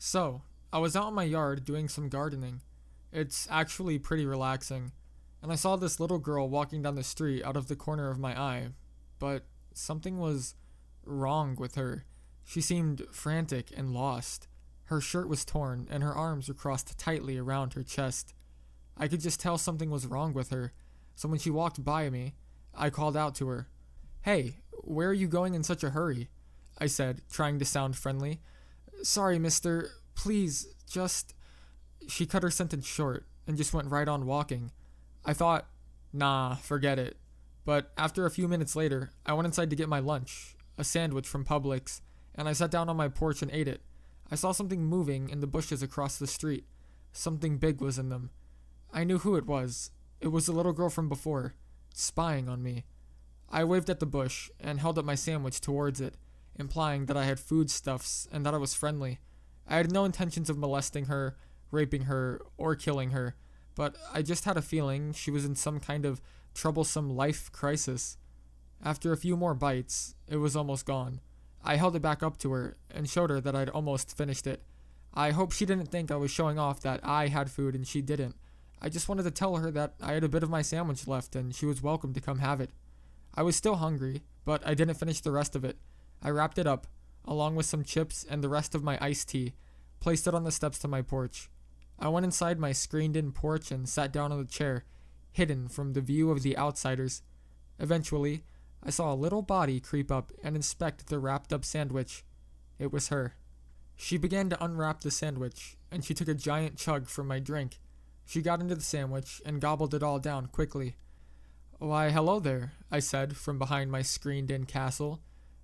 So, I was out in my yard doing some gardening. It's actually pretty relaxing. And I saw this little girl walking down the street out of the corner of my eye. But something was wrong with her. She seemed frantic and lost. Her shirt was torn, and her arms were crossed tightly around her chest. I could just tell something was wrong with her. So when she walked by me, I called out to her. "Hey, where are you going in such a hurry?" I said, trying to sound friendly. "Sorry, mister. Please, just." She cut her sentence short and just went right on walking. I thought, nah, forget it. But after a few minutes later, I went inside to get my lunch, a sandwich from Publix, and I sat down on my porch and ate it. I saw something moving in the bushes across the street. Something big was in them. I knew who it was. It was the little girl from before, spying on me. I waved at the bush and held up my sandwich towards it, implying that I had foodstuffs and that I was friendly. I had no intentions of molesting her, raping her, or killing her, but I just had a feeling she was in some kind of troublesome life crisis. After a few more bites, it was almost gone. I held it back up to her and showed her that I'd almost finished it. I hope she didn't think I was showing off that I had food and she didn't. I just wanted to tell her that I had a bit of my sandwich left and she was welcome to come have it. I was still hungry, but I didn't finish the rest of it. I wrapped it up, along with some chips and the rest of my iced tea, placed it on the steps to my porch. I went inside my screened-in porch and sat down on the chair, hidden from the view of the outsiders. Eventually, I saw a little body creep up and inspect the wrapped-up sandwich. It was her. She began to unwrap the sandwich, and she took a giant chug from my drink. She got into the sandwich and gobbled it all down quickly. "Why, hello there," I said from behind my screened-in castle.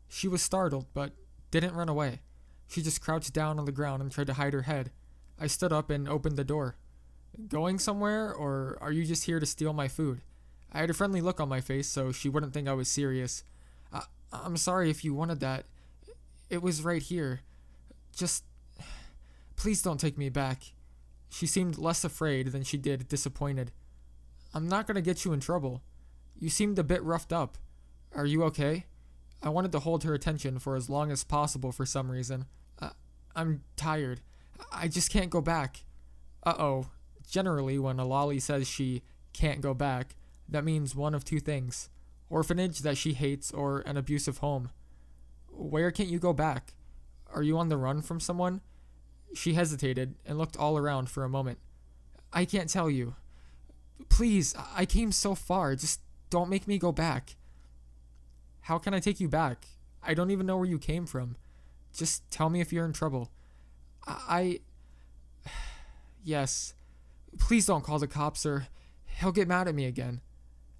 She was startled, but didn't run away. She just crouched down on the ground and tried to hide her head. I stood up and opened the door. "Going somewhere, or are you just here to steal my food?" I had a friendly look on my face so she wouldn't think I was serious. I'm sorry if you wanted that. It was right here. Just, please don't take me back." She seemed less afraid than she did disappointed. "I'm not going to get you in trouble. You seemed a bit roughed up. Are you okay?" I wanted to hold her attention for as long as possible for some reason. I'm tired. I just can't go back." Uh-oh. Generally, when a lolly says she can't go back, that means one of two things. Orphanage that she hates or an abusive home. "Where can't you go back? Are you on the run from someone?" She hesitated and looked all around for a moment. "I can't tell you. Please, I came so far. Just don't make me go back." "How can I take you back? I don't even know where you came from. Just tell me if you're in trouble." I... Yes. Please don't call the cops or he'll get mad at me again."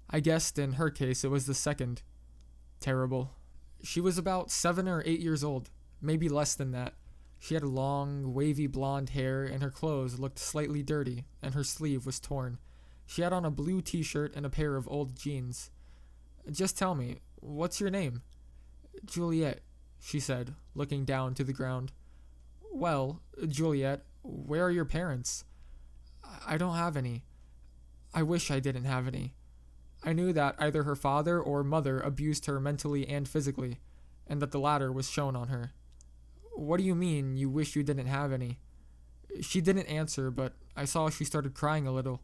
I guessed in her case it was the second. Terrible. She was about 7 or 8 years old, maybe less than that. She had long, wavy blonde hair and her clothes looked slightly dirty and her sleeve was torn. She had on a blue t-shirt and a pair of old jeans. "Just tell me, what's your name?" "Juliette," she said, looking down to the ground. "Well, Juliette, where are your parents?" "I don't have any. I wish I didn't have any." I knew that either her father or mother abused her mentally and physically, and that the latter was shown on her. "What do you mean, you wish you didn't have any?" She didn't answer, but I saw she started crying a little.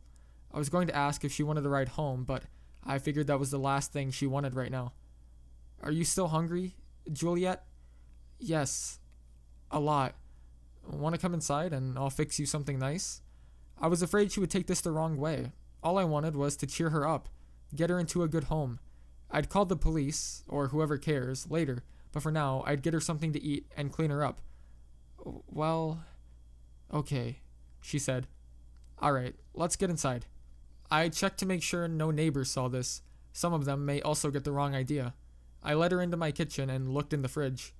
I was going to ask if she wanted a ride home, but I figured that was the last thing she wanted right now. "Are you still hungry, Juliette?" "Yes, a lot. Want to come inside and I'll fix you something nice?" I was afraid she would take this the wrong way. All I wanted was to cheer her up, get her into a good home. I'd call the police, or whoever cares, later, but for now, I'd get her something to eat and clean her up. "Well, okay," she said. "Alright, let's get inside." I checked to make sure no neighbors saw this. Some of them may also get the wrong idea. I led her into my kitchen and looked in the fridge.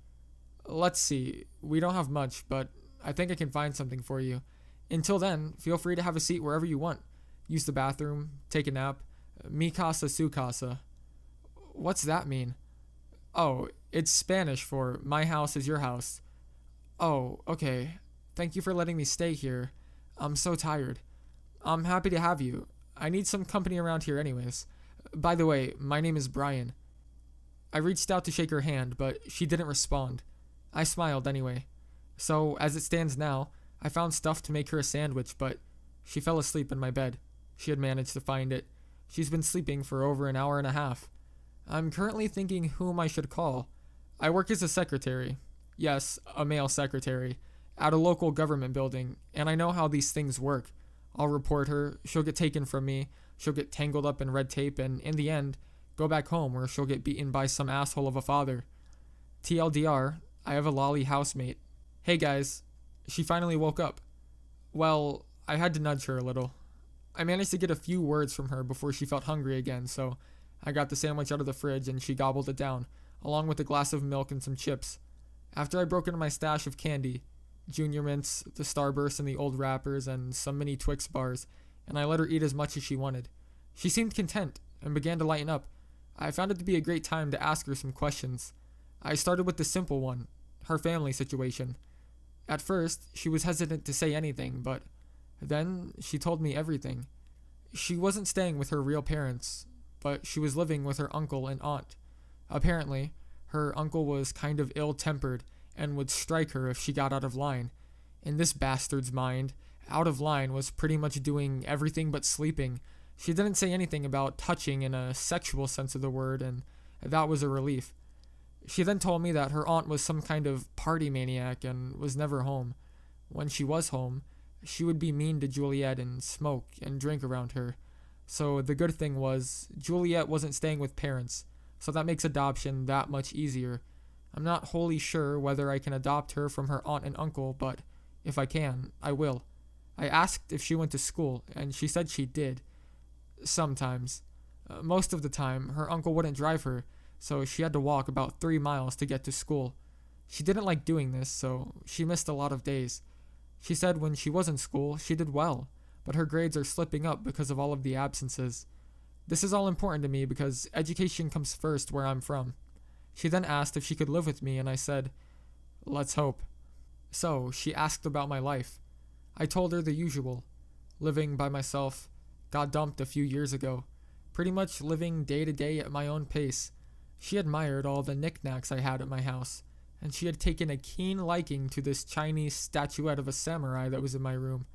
"Let's see, we don't have much, but I think I can find something for you. Until then, feel free to have a seat wherever you want. Use the bathroom, take a nap. Mi casa su casa." "What's that mean?" "Oh, it's Spanish for my house is your house." "Oh, okay. Thank you for letting me stay here. I'm so tired." "I'm happy to have you. I need some company around here anyways. By the way, my name is Brian." I reached out to shake her hand, but she didn't respond. I smiled anyway. So, as it stands now, I found stuff to make her a sandwich, but she fell asleep in my bed. She had managed to find it. She's been sleeping for over an hour and a half. I'm currently thinking whom I should call. I work as a secretary. Yes, a male secretary. At a local government building, and I know how these things work. I'll report her, she'll get taken from me, she'll get tangled up in red tape, and in the end, go back home where she'll get beaten by some asshole of a father. TLDR, I have a lolly housemate. Hey guys, she finally woke up. Well, I had to nudge her a little. I managed to get a few words from her before she felt hungry again, so I got the sandwich out of the fridge and she gobbled it down, along with a glass of milk and some chips. After I broke into my stash of candy, Junior Mints, the Starbursts and the old wrappers, and some mini Twix bars, and I let her eat as much as she wanted. She seemed content and began to lighten up. I found it to be a great time to ask her some questions. I started with the simple one, her family situation. At first, she was hesitant to say anything, but then she told me everything. She wasn't staying with her real parents, but she was living with her uncle and aunt. Apparently, her uncle was kind of ill-tempered and would strike her if she got out of line. In this bastard's mind, out of line was pretty much doing everything but sleeping. She didn't say anything about touching in a sexual sense of the word, and that was a relief. She then told me that her aunt was some kind of party maniac and was never home. When she was home, she would be mean to Juliette and smoke and drink around her. So the good thing was, Juliette wasn't staying with parents, so that makes adoption that much easier. I'm not wholly sure whether I can adopt her from her aunt and uncle, but if I can, I will. I asked if she went to school, and she said she did. Sometimes. Most of the time, her uncle wouldn't drive her, so she had to walk about 3 miles to get to school. She didn't like doing this, so she missed a lot of days. She said when she was in school, she did well, but her grades are slipping up because of all of the absences. This is all important to me because education comes first where I'm from. She then asked if she could live with me, and I said, let's hope. So, she asked about my life. I told her the usual. Living by myself, got dumped a few years ago. Pretty much living day to day at my own pace. She admired all the knickknacks I had at my house, and she had taken a keen liking to this Chinese statuette of a samurai that was in my room.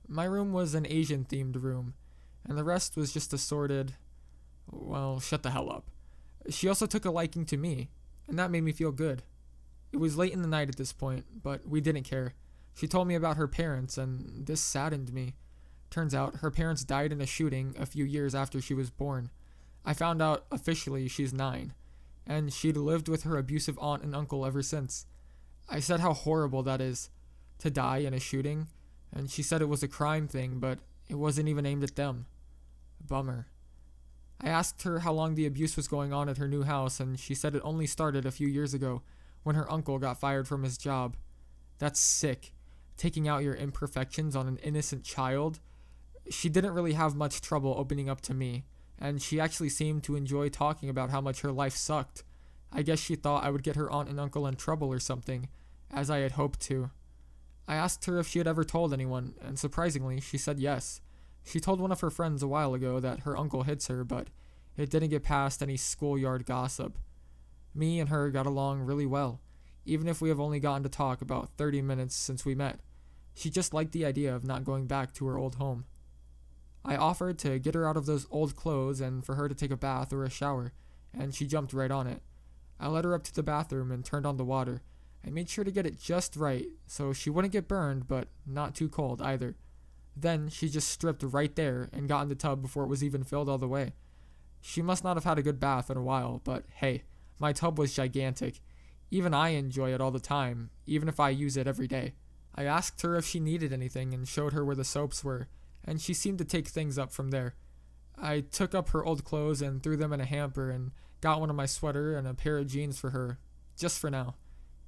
My room was an Asian-themed room, and the rest was just assorted... Well, shut the hell up. She also took a liking to me, and that made me feel good. It was late in the night at this point, but we didn't care. She told me about her parents, and this saddened me. Turns out, her parents died in a shooting a few years after she was born. I found out officially she's 9, and she'd lived with her abusive aunt and uncle ever since. I said how horrible that is, to die in a shooting, and she said it was a crime thing, but it wasn't even aimed at them. Bummer. I asked her how long the abuse was going on at her new house, and she said it only started a few years ago, when her uncle got fired from his job. That's sick. Taking out your imperfections on an innocent child. She didn't really have much trouble opening up to me, and she actually seemed to enjoy talking about how much her life sucked. I guess she thought I would get her aunt and uncle in trouble or something, as I had hoped to. I asked her if she had ever told anyone, and surprisingly, she said yes. She told one of her friends a while ago that her uncle hits her, but it didn't get past any schoolyard gossip. Me and her got along really well, even if we have only gotten to talk about 30 minutes since we met. She just liked the idea of not going back to her old home. I offered to get her out of those old clothes and for her to take a bath or a shower, and she jumped right on it. I led her up to the bathroom and turned on the water. I made sure to get it just right, so she wouldn't get burned, but not too cold either. Then she just stripped right there and got in the tub before it was even filled all the way. She must not have had a good bath in a while, but hey, my tub was gigantic. Even I enjoy it all the time, even if I use it every day. I asked her if she needed anything and showed her where the soaps were, and she seemed to take things up from there. I took up her old clothes and threw them in a hamper and got one of my sweater and a pair of jeans for her, just for now.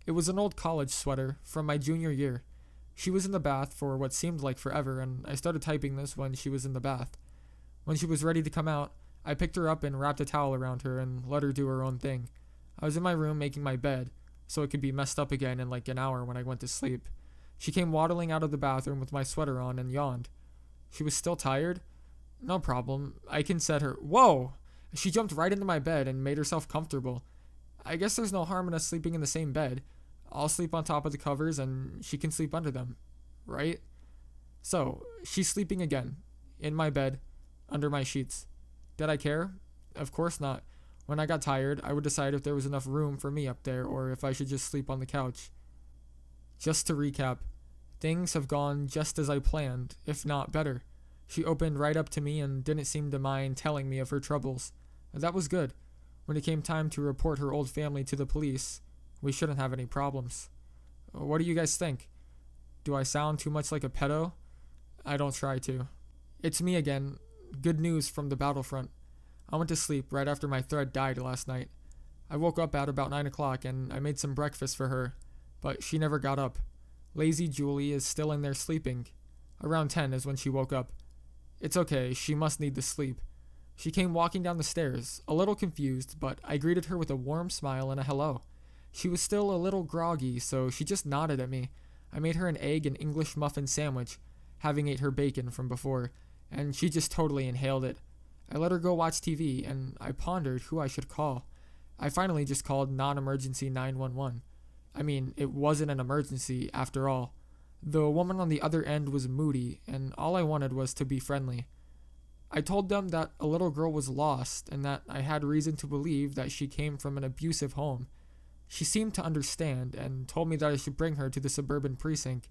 It was an old college sweater from my junior year. She was in the bath for what seemed like forever, and I started typing this when she was in the bath. When she was ready to come out, I picked her up and wrapped a towel around her and let her do her own thing. I was in my room making my bed, so it could be messed up again in like an hour when I went to sleep. She came waddling out of the bathroom with my sweater on and yawned. She was still tired? No problem. I can set her. Whoa! She jumped right into my bed and made herself comfortable. I guess there's no harm in us sleeping in the same bed. I'll sleep on top of the covers and she can sleep under them, right? So, she's sleeping again, in my bed, under my sheets. Did I care? Of course not. When I got tired, I would decide if there was enough room for me up there or if I should just sleep on the couch. Just to recap, things have gone just as I planned, if not better. She opened right up to me and didn't seem to mind telling me of her troubles. That was good. When it came time to report her old family to the police, we shouldn't have any problems. What do you guys think? Do I sound too much like a pedo? I don't try to. It's me again. Good news from the battlefront. I went to sleep right after my thread died last night. I woke up at about 9 o'clock and I made some breakfast for her, but she never got up. Lazy Julie is still in there sleeping. Around 10 is when she woke up. It's okay, she must need the sleep. She came walking down the stairs, a little confused, but I greeted her with a warm smile and a hello. She was still a little groggy, so she just nodded at me. I made her an egg and English muffin sandwich, having ate her bacon from before, and she just totally inhaled it. I let her go watch TV, and I pondered who I should call. I finally just called non-emergency 911. I mean, it wasn't an emergency, after all. The woman on the other end was moody, and all I wanted was to be friendly. I told them that a little girl was lost, and that I had reason to believe that she came from an abusive home. She seemed to understand, and told me that I should bring her to the suburban precinct.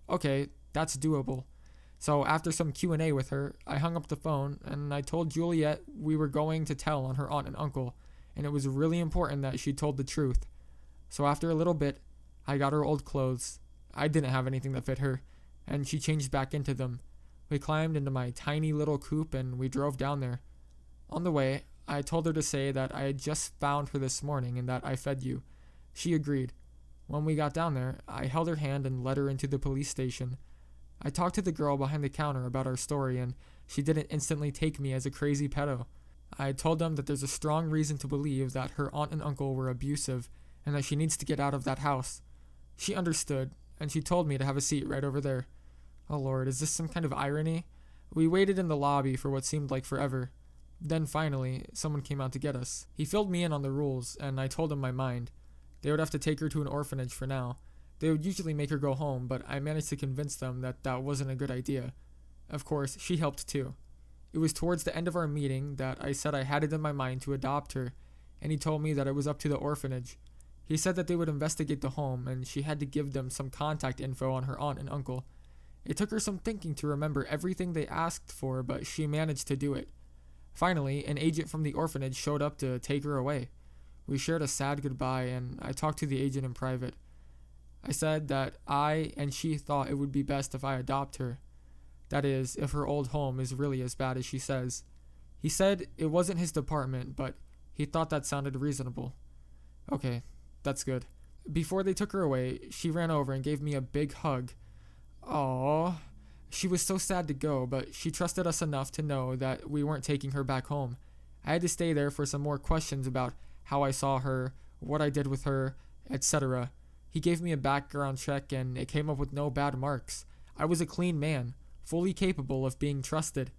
Okay, that's doable. So after some Q&A with her, I hung up the phone, and I told Juliette we were going to tell on her aunt and uncle, and it was really important that she told the truth. So after a little bit, I got her old clothes. I didn't have anything that fit her, and she changed back into them. We climbed into my tiny little coupe and we drove down there. On the way, I told her to say that I had just found her this morning and that I fed you. She agreed. When we got down there, I held her hand and led her into the police station. I talked to the girl behind the counter about our story, and she didn't instantly take me as a crazy pedo. I told them that there's a strong reason to believe that her aunt and uncle were abusive and that she needs to get out of that house. She understood, and she told me to have a seat right over there. Oh Lord, is this some kind of irony? We waited in the lobby for what seemed like forever. Then finally, someone came out to get us. He filled me in on the rules, and I told him my mind. They would have to take her to an orphanage for now. They would usually make her go home, but I managed to convince them that that wasn't a good idea. Of course, she helped too. It was towards the end of our meeting that I said I had it in my mind to adopt her, and he told me that it was up to the orphanage. He said that they would investigate the home, and she had to give them some contact info on her aunt and uncle. It took her some thinking to remember everything they asked for, but she managed to do it. Finally, an agent from the orphanage showed up to take her away. We shared a sad goodbye, and I talked to the agent in private. I said that I and she thought it would be best if I adopt her. That is, if her old home is really as bad as she says. He said it wasn't his department, but he thought that sounded reasonable. Okay, that's good. Before they took her away, she ran over and gave me a big hug. Aww. She was so sad to go, but she trusted us enough to know that we weren't taking her back home. I had to stay there for some more questions about how I saw her, what I did with her, etc. He gave me a background check and it came up with no bad marks. I was a clean man, fully capable of being trusted.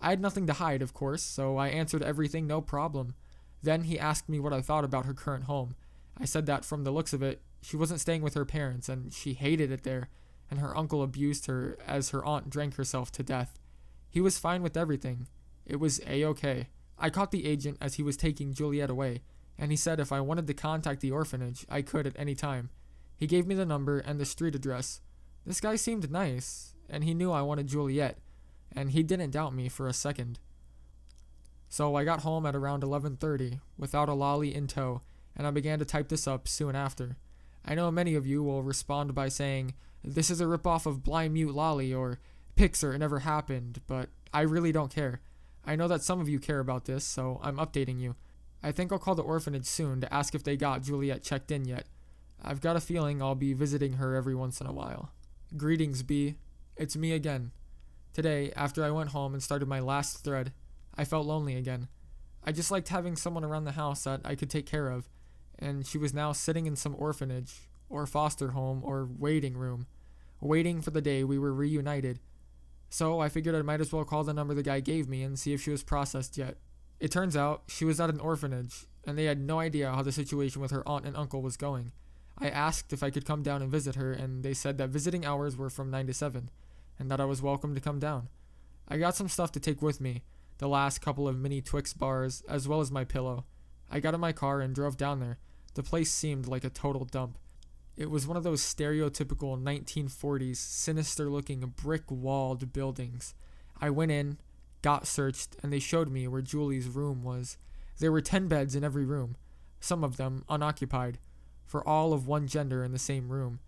I had nothing to hide, of course, so I answered everything no problem. Then he asked me what I thought about her current home. I said that from the looks of it, she wasn't staying with her parents and she hated it there, and her uncle abused her as her aunt drank herself to death. He was fine with everything. It was A-okay. I caught the agent as he was taking Juliette away, and he said if I wanted to contact the orphanage, I could at any time. He gave me the number and the street address. This guy seemed nice, and he knew I wanted Juliette, and he didn't doubt me for a second. So I got home at around 11:30, without a lolly in tow, and I began to type this up soon after. I know many of you will respond by saying, "This is a ripoff of Blind Mute Lolly," or "Pixar, it never happened," but I really don't care. I know that some of you care about this, so I'm updating you. I think I'll call the orphanage soon to ask if they got Juliette checked in yet. I've got a feeling I'll be visiting her every once in a while. Greetings, B. It's me again. Today, after I went home and started my last thread, I felt lonely again. I just liked having someone around the house that I could take care of, and she was now sitting in some orphanage, or foster home, or waiting room, waiting for the day we were reunited. So I figured I might as well call the number the guy gave me and see if she was processed yet. It turns out she was at an orphanage, and they had no idea how the situation with her aunt and uncle was going. I asked if I could come down and visit her, and they said that visiting hours were from 9 to 7, and that I was welcome to come down. I got some stuff to take with me, the last couple of mini Twix bars, as well as my pillow. I got in my car and drove down there. The place seemed like a total dump. It was one of those stereotypical 1940s, sinister-looking, brick-walled buildings. I went in, got searched, and they showed me where Julie's room was. There were 10 beds in every room, some of them unoccupied, for all of one gender in the same room.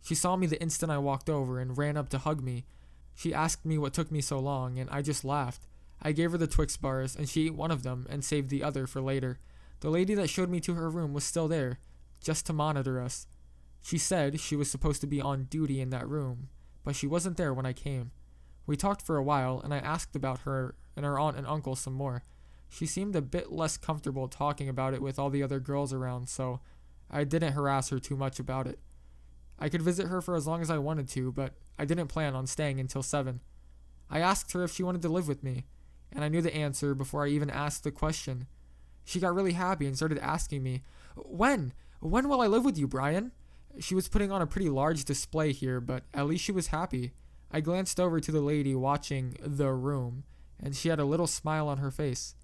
She saw me the instant I walked over and ran up to hug me. She asked me what took me so long, and I just laughed. I gave her the Twix bars, and she ate one of them and saved the other for later. The lady that showed me to her room was still there, just to monitor us. She said she was supposed to be on duty in that room, but she wasn't there when I came. We talked for a while, and I asked about her and her aunt and uncle some more. She seemed a bit less comfortable talking about it with all the other girls around, so I didn't harass her too much about it. I could visit her for as long as I wanted to, but I didn't plan on staying until 7. I asked her if she wanted to live with me, and I knew the answer before I even asked the question. She got really happy and started asking me, When? When will I live with you, Brian?" She was putting on a pretty large display here, but at least she was happy. I glanced over to the lady watching The Room, and she had a little smile on her face.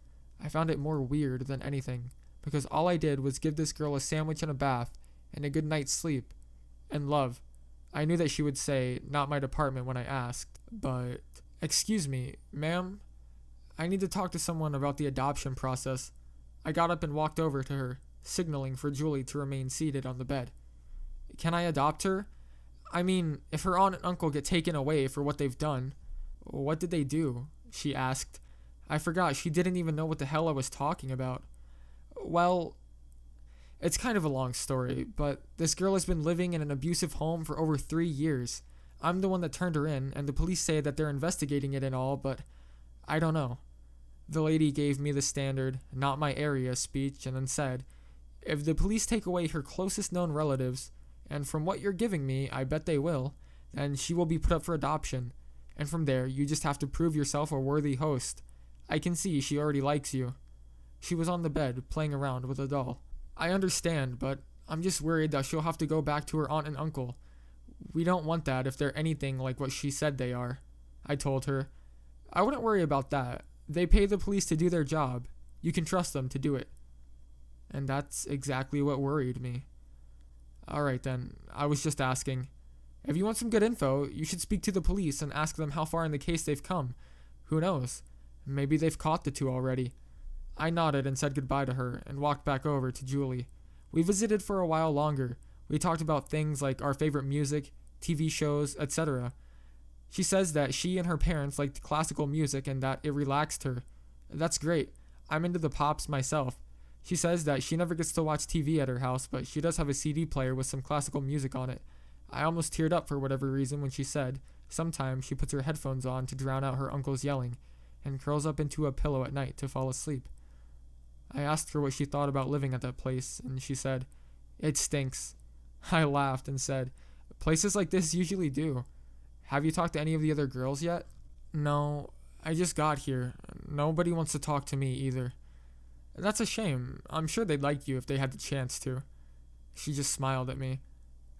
I found it more weird than anything, because all I did was give this girl a sandwich and a bath, and a good night's sleep, and love. I knew that she would say, "Not my department," when I asked, but... "Excuse me, ma'am? I need to talk to someone about the adoption process." I got up and walked over to her, signaling for Julie to remain seated on the bed. "Can I adopt her? I mean, if her aunt and uncle get taken away for what they've done." "What did they do?" she asked. I forgot she didn't even know what the hell I was talking about. "Well, it's kind of a long story, but this girl has been living in an abusive home for over 3 years. I'm the one that turned her in, and the police say that they're investigating it and all, but I don't know." The lady gave me the standard, "not my area" speech, and then said, "If the police take away her closest known relatives, and from what you're giving me, I bet they will, then she will be put up for adoption. And from there, you just have to prove yourself a worthy host. I can see she already likes you." She was on the bed, playing around with a doll. "I understand, but I'm just worried that she'll have to go back to her aunt and uncle. We don't want that if they're anything like what she said they are." I told her, "I wouldn't worry about that. They pay the police to do their job. You can trust them to do it." And that's exactly what worried me. "Alright then, I was just asking. If you want some good info, you should speak to the police and ask them how far in the case they've come. Who knows? Maybe they've caught the two already." I nodded and said goodbye to her and walked back over to Julie. We visited for a while longer. We talked about things like our favorite music, TV shows, etc. She says that she and her parents liked classical music and that it relaxed her. That's great. I'm into the pops myself. She says that she never gets to watch TV at her house, but she does have a CD player with some classical music on it. I almost teared up for whatever reason when she said sometimes she puts her headphones on to drown out her uncle's yelling and curls up into a pillow at night to fall asleep. I asked her what she thought about living at that place, and she said, "It stinks." I laughed and said, "Places like this usually do. Have you talked to any of the other girls yet?" "No, I just got here. Nobody wants to talk to me either." "That's a shame. I'm sure they'd like you if they had the chance to." She just smiled at me.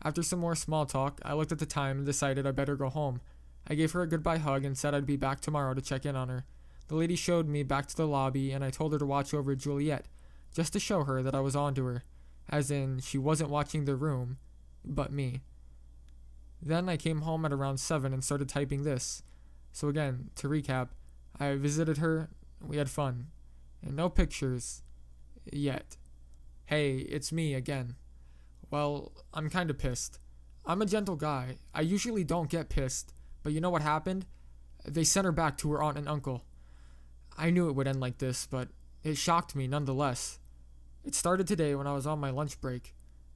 After some more small talk, I looked at the time and decided I better go home. I gave her a goodbye hug and said I'd be back tomorrow to check in on her. The lady showed me back to the lobby, and I told her to watch over Juliette, just to show her that I was onto her, as in she wasn't watching The Room, but me. Then I came home at around 7 and started typing this. So again, to recap, I visited her, we had fun, and no pictures, yet. Hey, it's me again. Well, I'm kinda pissed. I'm a gentle guy. I usually don't get pissed, but you know what happened? They sent her back to her aunt and uncle. I knew it would end like this, but it shocked me nonetheless. It started today when I was on my lunch break.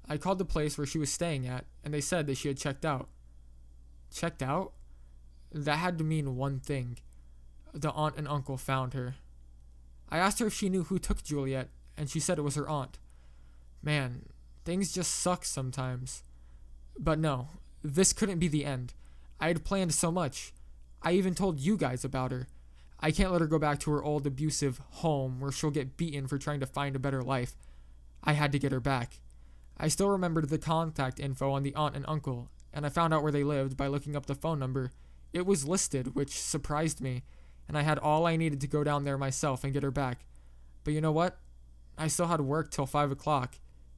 I called the place where she was staying at, and they said that she had checked out. Checked out? That had to mean one thing. The aunt and uncle found her. I asked her if she knew who took Juliette, and she said it was her aunt. Man, things just suck sometimes. But no, this couldn't be the end. I had planned so much. I even told you guys about her. I can't let her go back to her old abusive home where she'll get beaten for trying to find a better life. I had to get her back. I still remembered the contact info on the aunt and uncle, and I found out where they lived by looking up the phone number. It was listed, which surprised me, and I had all I needed to go down there myself and get her back. But you know what? I still had work till 5 o'clock.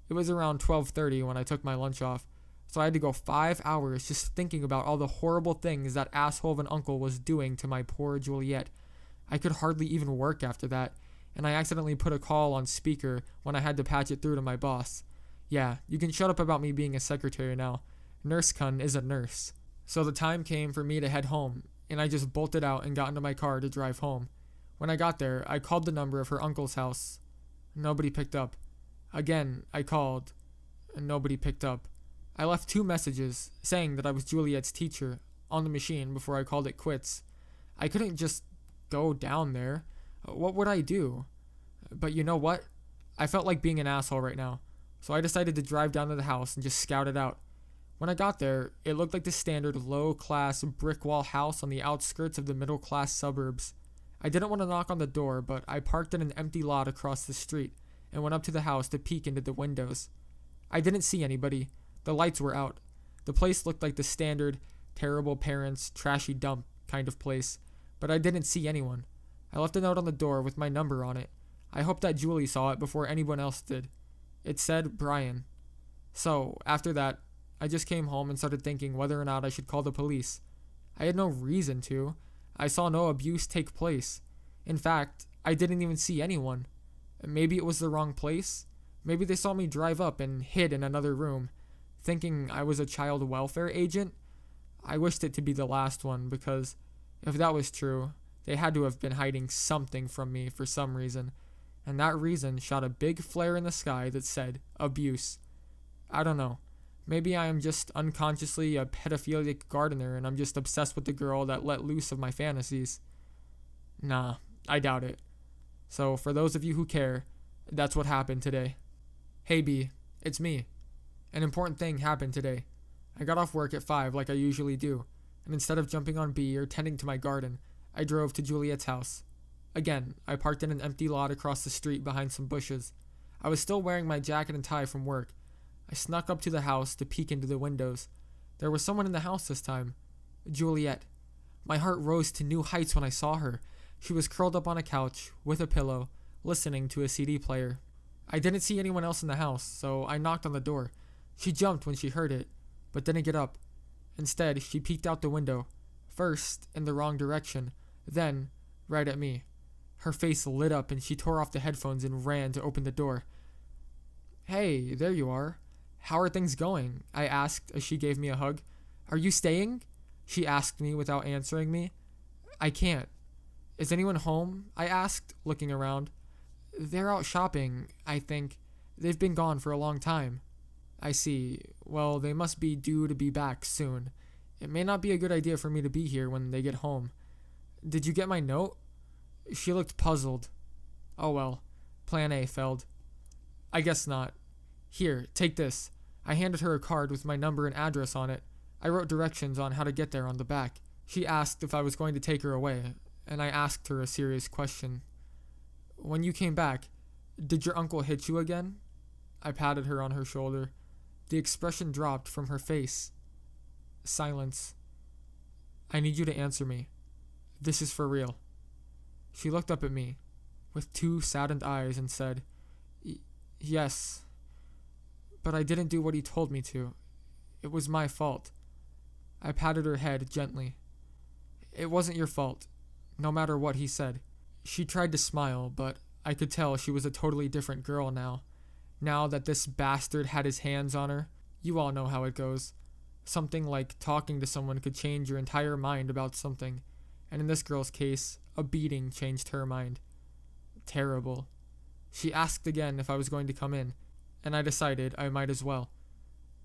It was around 12:30 when I took my lunch off, so I had to go 5 hours just thinking about all the horrible things that asshole of an uncle was doing to my poor Juliette. I could hardly even work after that, and I accidentally put a call on speaker when I had to patch it through to my boss. Yeah, you can shut up about me being a secretary now. Nurse Kun is a nurse. So the time came for me to head home, and I just bolted out and got into my car to drive home. When I got there, I called the number of her uncle's house. Nobody picked up. Again, I called, and nobody picked up. I left 2 messages saying that I was Juliette's teacher on the machine before I called it quits. I couldn't just go down there. What would I do? But you know what? I felt like being an asshole right now, so I decided to drive down to the house and just scout it out. When I got there, it looked like the standard low-class brick wall house on the outskirts of the middle-class suburbs. I didn't want to knock on the door, but I parked in an empty lot across the street and went up to the house to peek into the windows. I didn't see anybody. The lights were out. The place looked like the standard, terrible parents, trashy dump kind of place, but I didn't see anyone. I left a note on the door with my number on it. I hoped that Julie saw it before anyone else did. It said Brian. So, after that, I just came home and started thinking whether or not I should call the police. I had no reason to. I saw no abuse take place. In fact, I didn't even see anyone. Maybe it was the wrong place. Maybe they saw me drive up and hid in another room, thinking I was a child welfare agent. I wished it to be the last one, because if that was true, they had to have been hiding something from me for some reason, and that reason shot a big flare in the sky that said abuse. I don't know. Maybe I am just unconsciously a pedophilic gardener and I'm just obsessed with the girl that let loose of my fantasies. Nah, I doubt it. So for those of you who care, that's what happened today. Hey B, it's me. An important thing happened today. I got off work at 5 like I usually do, and instead of jumping on B or tending to my garden, I drove to Juliette's house. Again, I parked in an empty lot across the street behind some bushes. I was still wearing my jacket and tie from work. I snuck up to the house to peek into the windows. There was someone in the house this time. Juliette. My heart rose to new heights when I saw her. She was curled up on a couch, with a pillow, listening to a CD player. I didn't see anyone else in the house, so I knocked on the door. She jumped when she heard it, but didn't get up. Instead, she peeked out the window, first in the wrong direction, then right at me. Her face lit up and she tore off the headphones and ran to open the door. Hey, there you are. How are things going? I asked as she gave me a hug. Are you staying? She asked me without answering me. I can't. Is anyone home? I asked, looking around. They're out shopping, I think. They've been gone for a long time. I see. Well, they must be due to be back soon. It may not be a good idea for me to be here when they get home. Did you get my note? She looked puzzled. Oh well. Plan A failed. I guess not. Here, take this. I handed her a card with my number and address on it. I wrote directions on how to get there on the back. She asked if I was going to take her away, and I asked her a serious question. When you came back, did your uncle hit you again? I patted her on her shoulder. The expression dropped from her face. Silence. I need you to answer me. This is for real. She looked up at me with 2 saddened eyes and said, Yes, but I didn't do what he told me to. It was my fault. I patted her head gently. It wasn't your fault, no matter what he said. She tried to smile, but I could tell she was a totally different girl now. Now that this bastard had his hands on her. You all know how it goes. Something like talking to someone could change your entire mind about something, and in this girl's case, a beating changed her mind. Terrible. She asked again if I was going to come in, and I decided I might as well.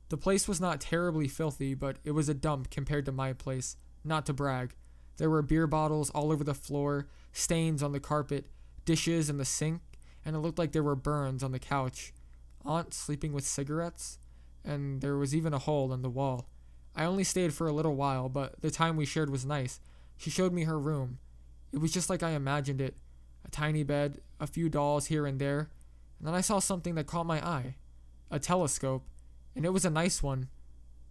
The place was not terribly filthy, but it was a dump compared to my place, not to brag. There were beer bottles all over the floor, stains on the carpet, dishes in the sink, and it looked like there were burns on the couch. Aunt sleeping with cigarettes, and there was even a hole in the wall. I only stayed for a little while, but the time we shared was nice. She showed me her room. It was just like I imagined it. A tiny bed, a few dolls here and there, and then I saw something that caught my eye. a telescope, and it was a nice one.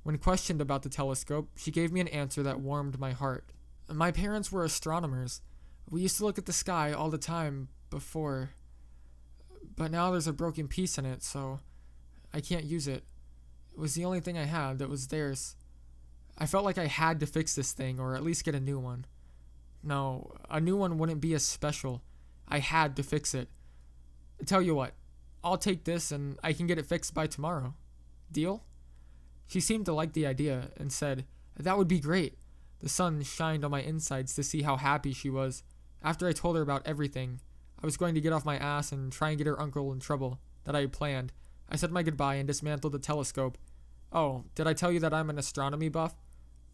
When questioned about the telescope, she gave me an answer that warmed my heart. My parents were astronomers. We used to look at the sky all the time before, but now there's a broken piece in it, so I can't use it. It was the only thing I had that was theirs. I felt like I had to fix this thing, or at least get a new one. No, a new one wouldn't be as special. I had to fix it. Tell you what, I'll take this and I can get it fixed by tomorrow. Deal? She seemed to like the idea and said, "That would be great." The sun shined on my insides to see how happy she was. After I told her about everything, I was going to get off my ass and try and get her uncle in trouble that I had planned. I said my goodbye and dismantled the telescope. Oh, did I tell you that I'm an astronomy buff?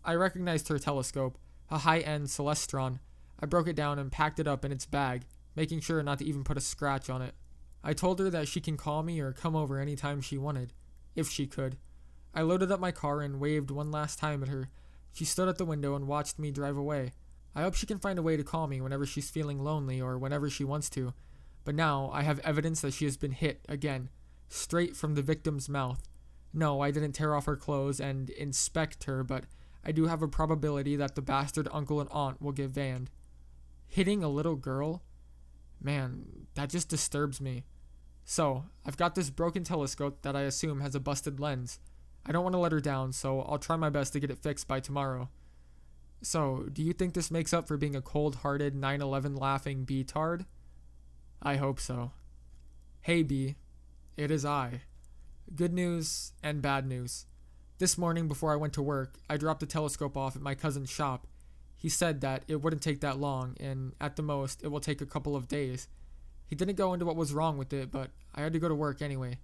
I recognized her telescope, a high-end Celestron. I broke it down and packed it up in its bag, making sure not to even put a scratch on it. I told her that she can call me or come over anytime she wanted, if she could. I loaded up my car and waved one last time at her. She stood at the window and watched me drive away. I hope she can find a way to call me whenever she's feeling lonely or whenever she wants to. But now I have evidence that she has been hit again, straight from the victim's mouth. No, I didn't tear off her clothes and inspect her, but I do have a probability that the bastard uncle and aunt will get vanned. Hitting a little girl? Man, that just disturbs me. So, I've got this broken telescope that I assume has a busted lens. I don't want to let her down, so I'll try my best to get it fixed by tomorrow. So, do you think this makes up for being a cold-hearted 9/11 laughing B-tard? I hope so. Hey B, it is I. Good news and bad news. This morning before I went to work, I dropped the telescope off at my cousin's shop. He said that it wouldn't take that long, and at the most, it will take a couple of days. He didn't go into what was wrong with it, but I had to go to work anyway.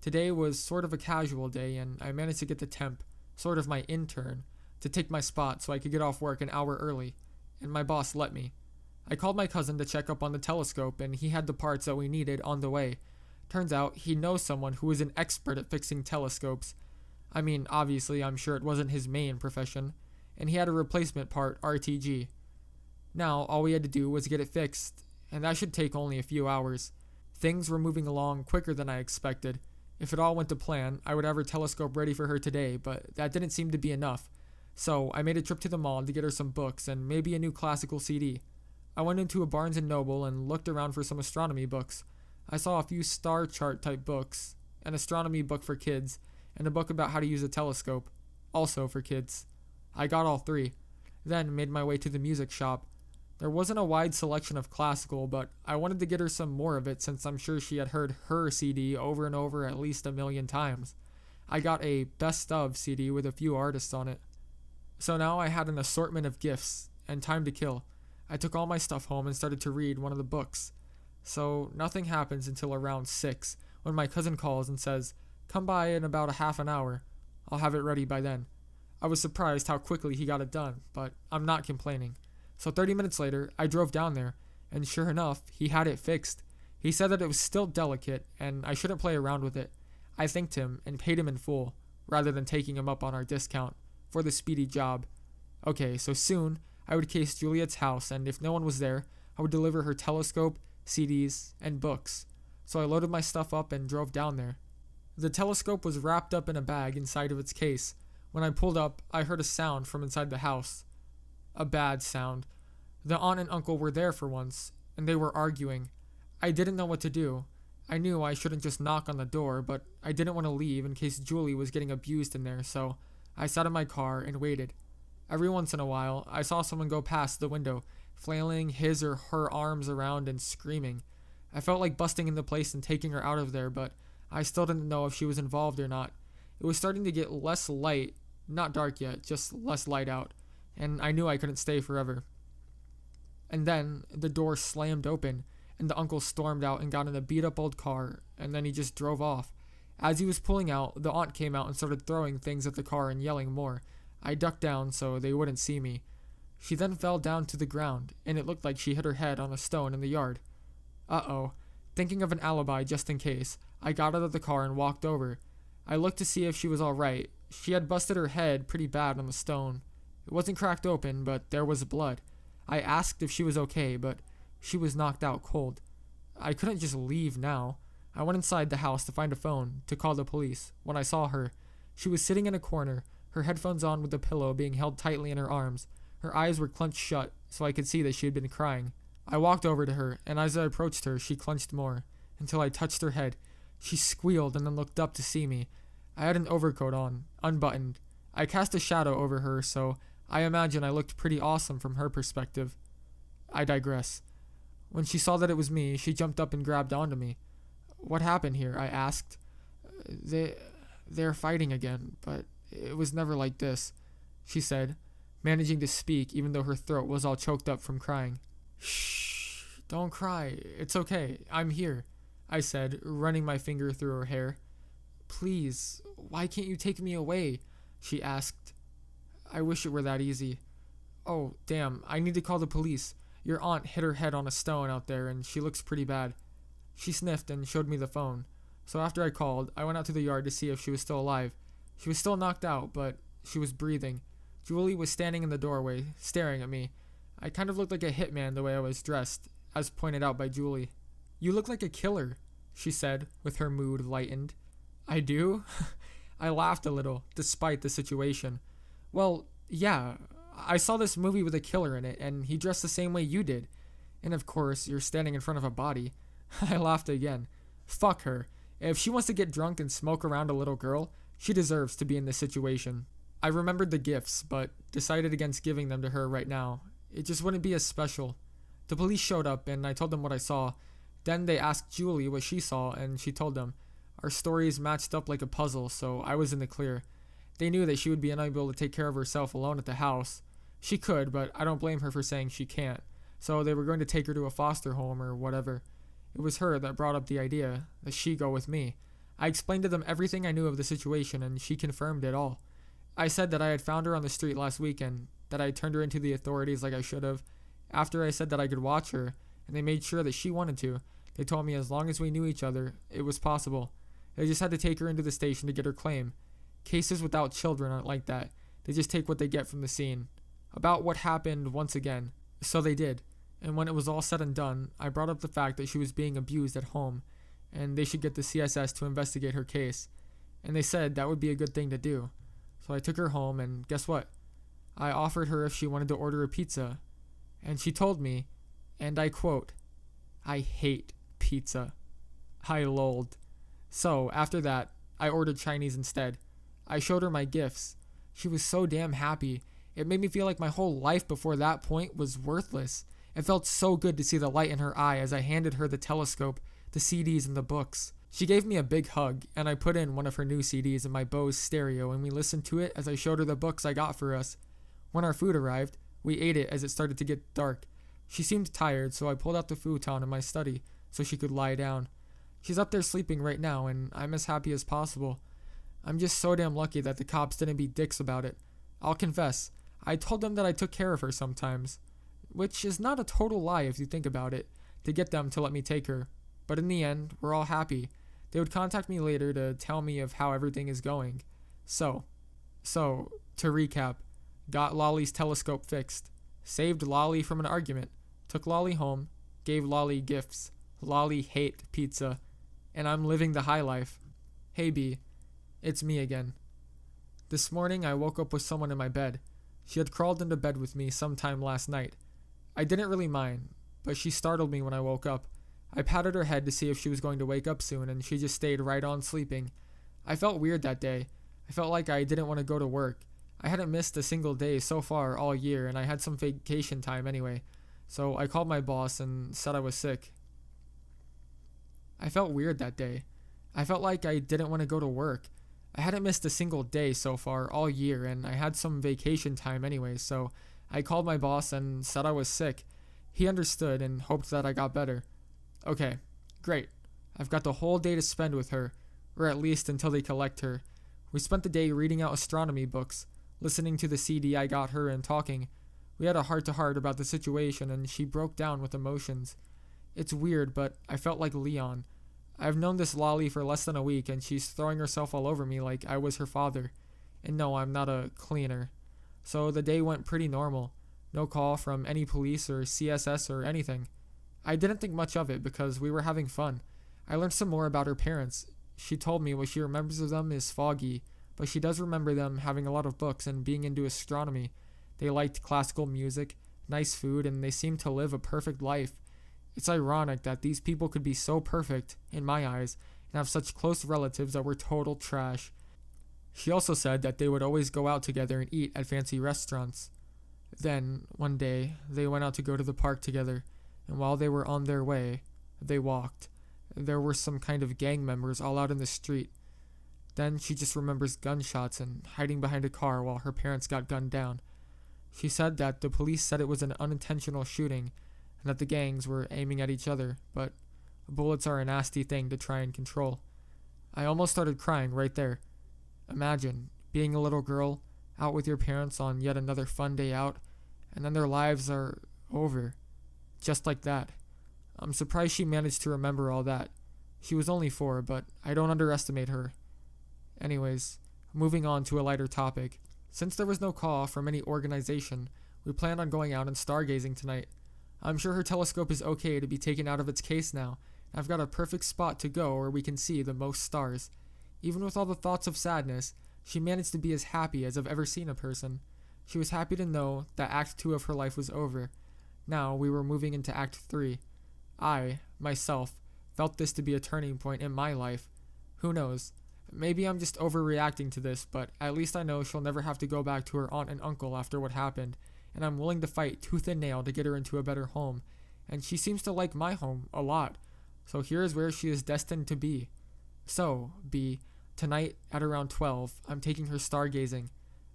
Today was sort of a casual day, and I managed to get the temp, sort of my intern, to take my spot so I could get off work an hour early, and my boss let me. I called my cousin to check up on the telescope, and he had the parts that we needed on the way. Turns out he knows someone who is an expert at fixing telescopes. I mean, obviously, I'm sure it wasn't his main profession, and he had a replacement part RTG. Now, all we had to do was get it fixed, and that should take only a few hours. Things were moving along quicker than I expected. If it all went to plan, I would have her telescope ready for her today, but that didn't seem to be enough. So I made a trip to the mall to get her some books and maybe a new classical CD. I went into a Barnes & Noble and looked around for some astronomy books. I saw a few star chart type books, an astronomy book for kids, and a book about how to use a telescope, also for kids. I got all three, then made my way to the music shop. There wasn't a wide selection of classical, but I wanted to get her some more of it since I'm sure she had heard her CD over and over at least 1,000,000 times. I got a best of CD with a few artists on it. So now I had an assortment of gifts and time to kill. I took all my stuff home and started to read one of the books. So nothing happens until around 6 when my cousin calls and says, "Come by in about a half an hour. I'll have it ready by then." I was surprised how quickly he got it done, but I'm not complaining. So 30 minutes later, I drove down there, and sure enough, he had it fixed. He said that it was still delicate, and I shouldn't play around with it. I thanked him and paid him in full, rather than taking him up on our discount, for the speedy job. Okay, so soon, I would case Juliette's house, and if no one was there, I would deliver her telescope, CDs, and books. So I loaded my stuff up and drove down there. The telescope was wrapped up in a bag inside of its case. When I pulled up, I heard a sound from inside the house. A bad sound. The aunt and uncle were there for once, and they were arguing. I didn't know what to do. I knew I shouldn't just knock on the door, but I didn't want to leave in case Julie was getting abused in there, so I sat in my car and waited. Every once in a while, I saw someone go past the window, flailing his or her arms around and screaming. I felt like busting in the place and taking her out of there, but I still didn't know if she was involved or not. It was starting to get less light, not dark yet, just less light out, and I knew I couldn't stay forever. And then the door slammed open, and the uncle stormed out and got in a beat-up old car, and then he just drove off. As he was pulling out, the aunt came out and started throwing things at the car and yelling more. I ducked down so they wouldn't see me. She then fell down to the ground, and it looked like she hit her head on a stone in the yard. Uh-oh. Thinking of an alibi just in case, I got out of the car and walked over. I looked to see if she was alright. She had busted her head pretty bad on the stone. It wasn't cracked open, but there was blood. I asked if she was okay, but she was knocked out cold. I couldn't just leave now. I went inside the house to find a phone to call the police. When I saw her, she was sitting in a corner, her headphones on with the pillow being held tightly in her arms. Her eyes were clenched shut, so I could see that she had been crying. I walked over to her, and as I approached her, she clenched more, until I touched her head. She squealed and then looked up to see me. I had an overcoat on, unbuttoned. I cast a shadow over her, so I imagine I looked pretty awesome from her perspective. I digress. When she saw that it was me, she jumped up and grabbed onto me. "What happened here?" I asked. They're fighting again, but it was never like this," she said, managing to speak even though her throat was all choked up from crying. "Shh, don't cry. It's okay. I'm here," I said, running my finger through her hair. "Please, why can't you take me away?" she asked. "I wish it were that easy. Oh, damn, I need to call the police. Your aunt hit her head on a stone out there and she looks pretty bad." She sniffed and showed me the phone. So after I called, I went out to the yard to see if she was still alive. She was still knocked out, but she was breathing. Julie was standing in the doorway, staring at me. I kind of looked like a hitman the way I was dressed, as pointed out by Julie. "You look like a killer," she said, with her mood lightened. "I do?" I laughed a little, despite the situation. "Well, yeah, I saw this movie with a killer in it, and he dressed the same way you did. And of course, you're standing in front of a body." I laughed again. Fuck her. If she wants to get drunk and smoke around a little girl, she deserves to be in this situation. I remembered the gifts, but decided against giving them to her right now. It just wouldn't be as special. The police showed up, and I told them what I saw. Then they asked Julie what she saw, and she told them. Our stories matched up like a puzzle, so I was in the clear. They knew that she would be unable to take care of herself alone at the house. She could, but I don't blame her for saying she can't. So they were going to take her to a foster home or whatever. It was her that brought up the idea that she go with me. I explained to them everything I knew of the situation, and she confirmed it all. I said that I had found her on the street last weekend, that I had turned her into the authorities like I should have. After I said that I could watch her, and they made sure that she wanted to, they told me as long as we knew each other, it was possible. They just had to take her into the station to get her claim. Cases without children aren't like that. They just take what they get from the scene. About what happened once again. So they did. And when it was all said and done, I brought up the fact that she was being abused at home, and they should get the CSS to investigate her case. And they said that would be a good thing to do. So I took her home, and guess what? I offered her if she wanted to order a pizza. And she told me, and I quote, "I hate pizza." I lolled. So, after that, I ordered Chinese instead. I showed her my gifts. She was so damn happy. It made me feel like my whole life before that point was worthless. It felt so good to see the light in her eye as I handed her the telescope, the CDs, and the books. She gave me a big hug, and I put in one of her new CDs in my Bose stereo, and we listened to it as I showed her the books I got for us. When our food arrived, we ate it as it started to get dark. She seemed tired, so I pulled out the futon in my study so she could lie down. She's up there sleeping right now, and I'm as happy as possible. I'm just so damn lucky that the cops didn't be dicks about it. I'll confess, I told them that I took care of her sometimes. Which is not a total lie if you think about it, to get them to let me take her. But in the end, we're all happy. They would contact me later to tell me of how everything is going. So, to recap, got Lolly's telescope fixed, saved Lolly from an argument, took Lolly home, gave Lolly gifts, Lolly hate pizza, and I'm living the high life. Hey B, it's me again. This morning I woke up with someone in my bed. She had crawled into bed with me sometime last night. I didn't really mind, but she startled me when I woke up. I patted her head to see if she was going to wake up soon, and she just stayed right on sleeping. I felt weird that day. I felt like I didn't want to go to work. I hadn't missed a single day so far all year, and I had some vacation time anyway. So I called my boss and said I was sick. I felt weird that day. I felt like I didn't want to go to work. I hadn't missed a single day so far all year, and I had some vacation time anyway, so I called my boss and said I was sick. He understood and hoped that I got better. Okay, great. I've got the whole day to spend with her, or at least until they collect her. We spent the day reading out astronomy books, listening to the CD I got her, and talking. We had a heart-to-heart about the situation, and she broke down with emotions. It's weird, but I felt like Leon. I've known this Lolly for less than a week, and she's throwing herself all over me like I was her father. And no, I'm not a cleaner. So the day went pretty normal. No call from any police or CSS or anything. I didn't think much of it because we were having fun. I learned some more about her parents. She told me what she remembers of them is foggy, but she does remember them having a lot of books and being into astronomy. They liked classical music, nice food, and they seemed to live a perfect life. It's ironic that these people could be so perfect, in my eyes, and have such close relatives that were total trash. She also said that they would always go out together and eat at fancy restaurants. Then, one day, they went out to go to the park together, and while they were on their way, they walked. There were some kind of gang members all out in the street. Then she just remembers gunshots and hiding behind a car while her parents got gunned down. She said that the police said it was an unintentional shooting and that the gangs were aiming at each other, but bullets are a nasty thing to try and control. I almost started crying right there. Imagine being a little girl, out with your parents on yet another fun day out, and then their lives are over. Just like that. I'm surprised she managed to remember all that. She was only 4, but I don't underestimate her. Anyways, moving on to a lighter topic. Since there was no call from any organization, we planned on going out and stargazing tonight. I'm sure her telescope is okay to be taken out of its case now. I've got a perfect spot to go where we can see the most stars. Even with all the thoughts of sadness, she managed to be as happy as I've ever seen a person. She was happy to know that Act 2 of her life was over. Now we were moving into Act 3. I, myself, felt this to be a turning point in my life. Who knows? Maybe I'm just overreacting to this, but at least I know she'll never have to go back to her aunt and uncle after what happened, and I'm willing to fight tooth and nail to get her into a better home. And she seems to like my home a lot, so here is where she is destined to be. So, B, tonight at around 12, I'm taking her stargazing.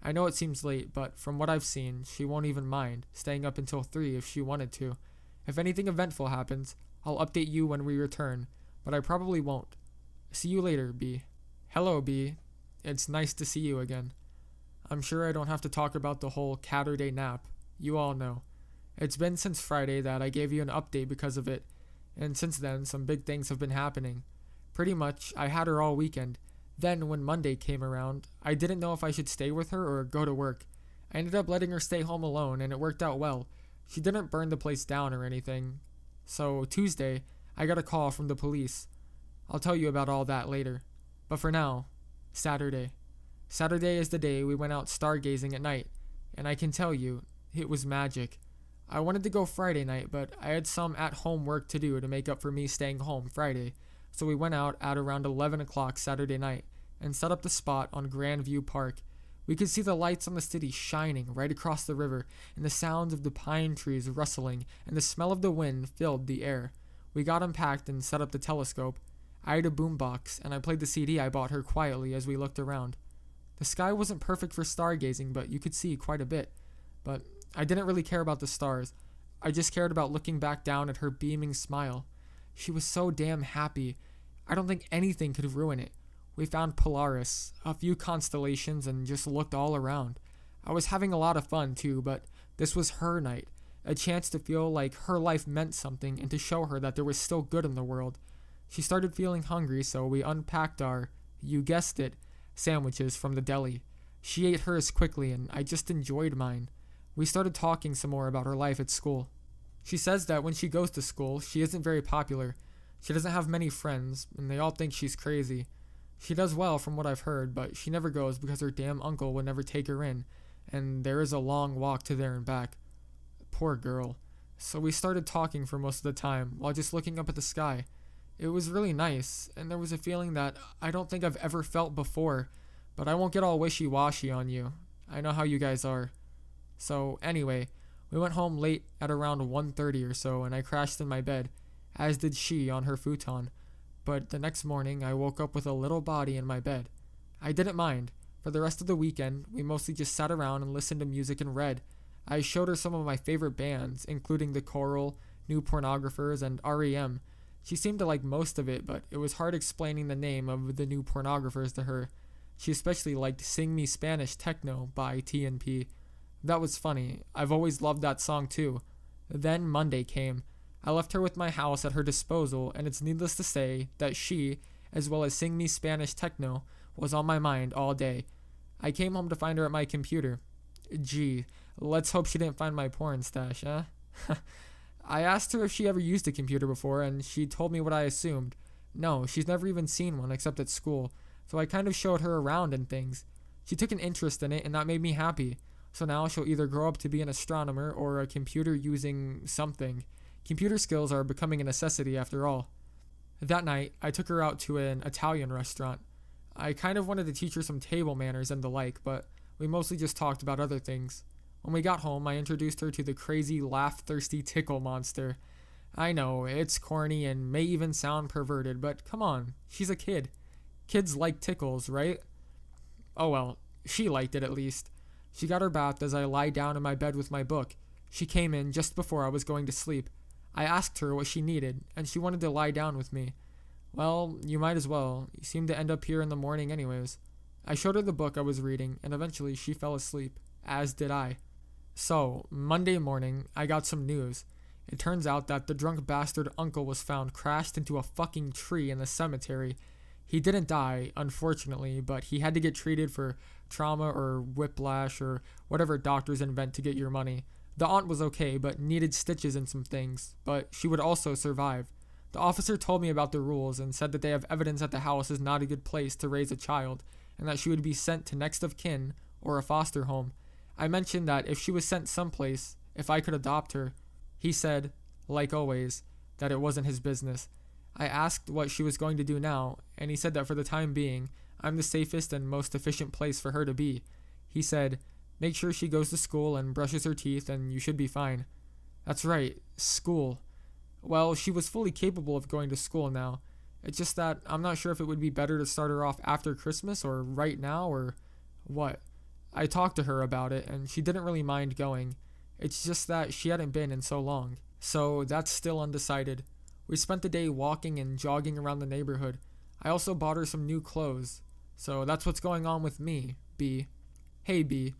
I know it seems late, but from what I've seen, she won't even mind staying up until 3 if she wanted to. If anything eventful happens, I'll update you when we return, but I probably won't. See you later, B. Hello, B. It's nice to see you again. I'm sure I don't have to talk about the whole Saturday nap. You all know. It's been since Friday that I gave you an update because of it, and since then some big things have been happening. Pretty much, I had her all weekend. Then, when Monday came around, I didn't know if I should stay with her or go to work. I ended up letting her stay home alone, and it worked out well. She didn't burn the place down or anything. So, Tuesday, I got a call from the police. I'll tell you about all that later. But for now, Saturday. Saturday is the day we went out stargazing at night, and I can tell you, it was magic. I wanted to go Friday night, but I had some at-home work to do to make up for me staying home Friday, so we went out at around 11 o'clock Saturday night and set up the spot on Grandview Park. We could see the lights on the city shining right across the river, and the sounds of the pine trees rustling and the smell of the wind filled the air. We got unpacked and set up the telescope. I had a boombox, and I played the CD I bought her quietly as we looked around. The sky wasn't perfect for stargazing, but you could see quite a bit. But I didn't really care about the stars. I just cared about looking back down at her beaming smile. She was so damn happy. I don't think anything could ruin it. We found Polaris, a few constellations, and just looked all around. I was having a lot of fun too, but this was her night. A chance to feel like her life meant something and to show her that there was still good in the world. She started feeling hungry, so we unpacked our, you guessed it, sandwiches from the deli. She ate hers quickly, and I just enjoyed mine. We started talking some more about her life at school. She says that when she goes to school, she isn't very popular. She doesn't have many friends, and they all think she's crazy. She does well from what I've heard, but she never goes because her damn uncle would never take her in, and there is a long walk to there and back. Poor girl. So we started talking for most of the time, while just looking up at the sky. It was really nice, and there was a feeling that I don't think I've ever felt before, but I won't get all wishy-washy on you. I know how you guys are. So, anyway, we went home late at around 1:30 or so, and I crashed in my bed, as did she on her futon. But the next morning, I woke up with a little body in my bed. I didn't mind. For the rest of the weekend, we mostly just sat around and listened to music and read. I showed her some of my favorite bands, including The Coral, New Pornographers, and REM. She seemed to like most of it, but it was hard explaining the name of the New Pornographers to her. She especially liked Sing Me Spanish Techno by TNP. That was funny. I've always loved that song too. Then Monday came. I left her with my house at her disposal, and it's needless to say that she, as well as Sing Me Spanish Techno, was on my mind all day. I came home to find her at my computer. Gee, let's hope she didn't find my porn stash, huh? I asked her if she ever used a computer before, and she told me what I assumed. No, she's never even seen one except at school, so I kind of showed her around and things. She took an interest in it, and that made me happy. So now she'll either grow up to be an astronomer or a computer using something. Computer skills are becoming a necessity after all. That night, I took her out to an Italian restaurant. I kind of wanted to teach her some table manners and the like, but we mostly just talked about other things. When we got home, I introduced her to the crazy, laugh-thirsty tickle monster. I know, it's corny and may even sound perverted, but come on, she's a kid. Kids like tickles, right? Oh well, she liked it at least. She got her bath as I lie down in my bed with my book. She came in just before I was going to sleep. I asked her what she needed, and she wanted to lie down with me. Well, you might as well. You seem to end up here in the morning anyways. I showed her the book I was reading, and eventually she fell asleep, as did I. So, Monday morning, I got some news. It turns out that the drunk bastard uncle was found crashed into a fucking tree in the cemetery. He didn't die, unfortunately, but he had to get treated for trauma or whiplash or whatever doctors invent to get your money. The aunt was okay, but needed stitches and some things, but she would also survive. The officer told me about the rules and said that they have evidence that the house is not a good place to raise a child, and that she would be sent to next of kin or a foster home. I mentioned that if she was sent someplace, if I could adopt her. He said, like always, that it wasn't his business. I asked what she was going to do now, and he said that for the time being, I'm the safest and most efficient place for her to be. He said, make sure she goes to school and brushes her teeth and you should be fine. That's right, school. Well, she was fully capable of going to school now. It's just that I'm not sure if it would be better to start her off after Christmas or right now or what. I talked to her about it and she didn't really mind going. It's just that she hadn't been in so long. So that's still undecided. We spent the day walking and jogging around the neighborhood. I also bought her some new clothes. So that's what's going on with me, B. Hey, B.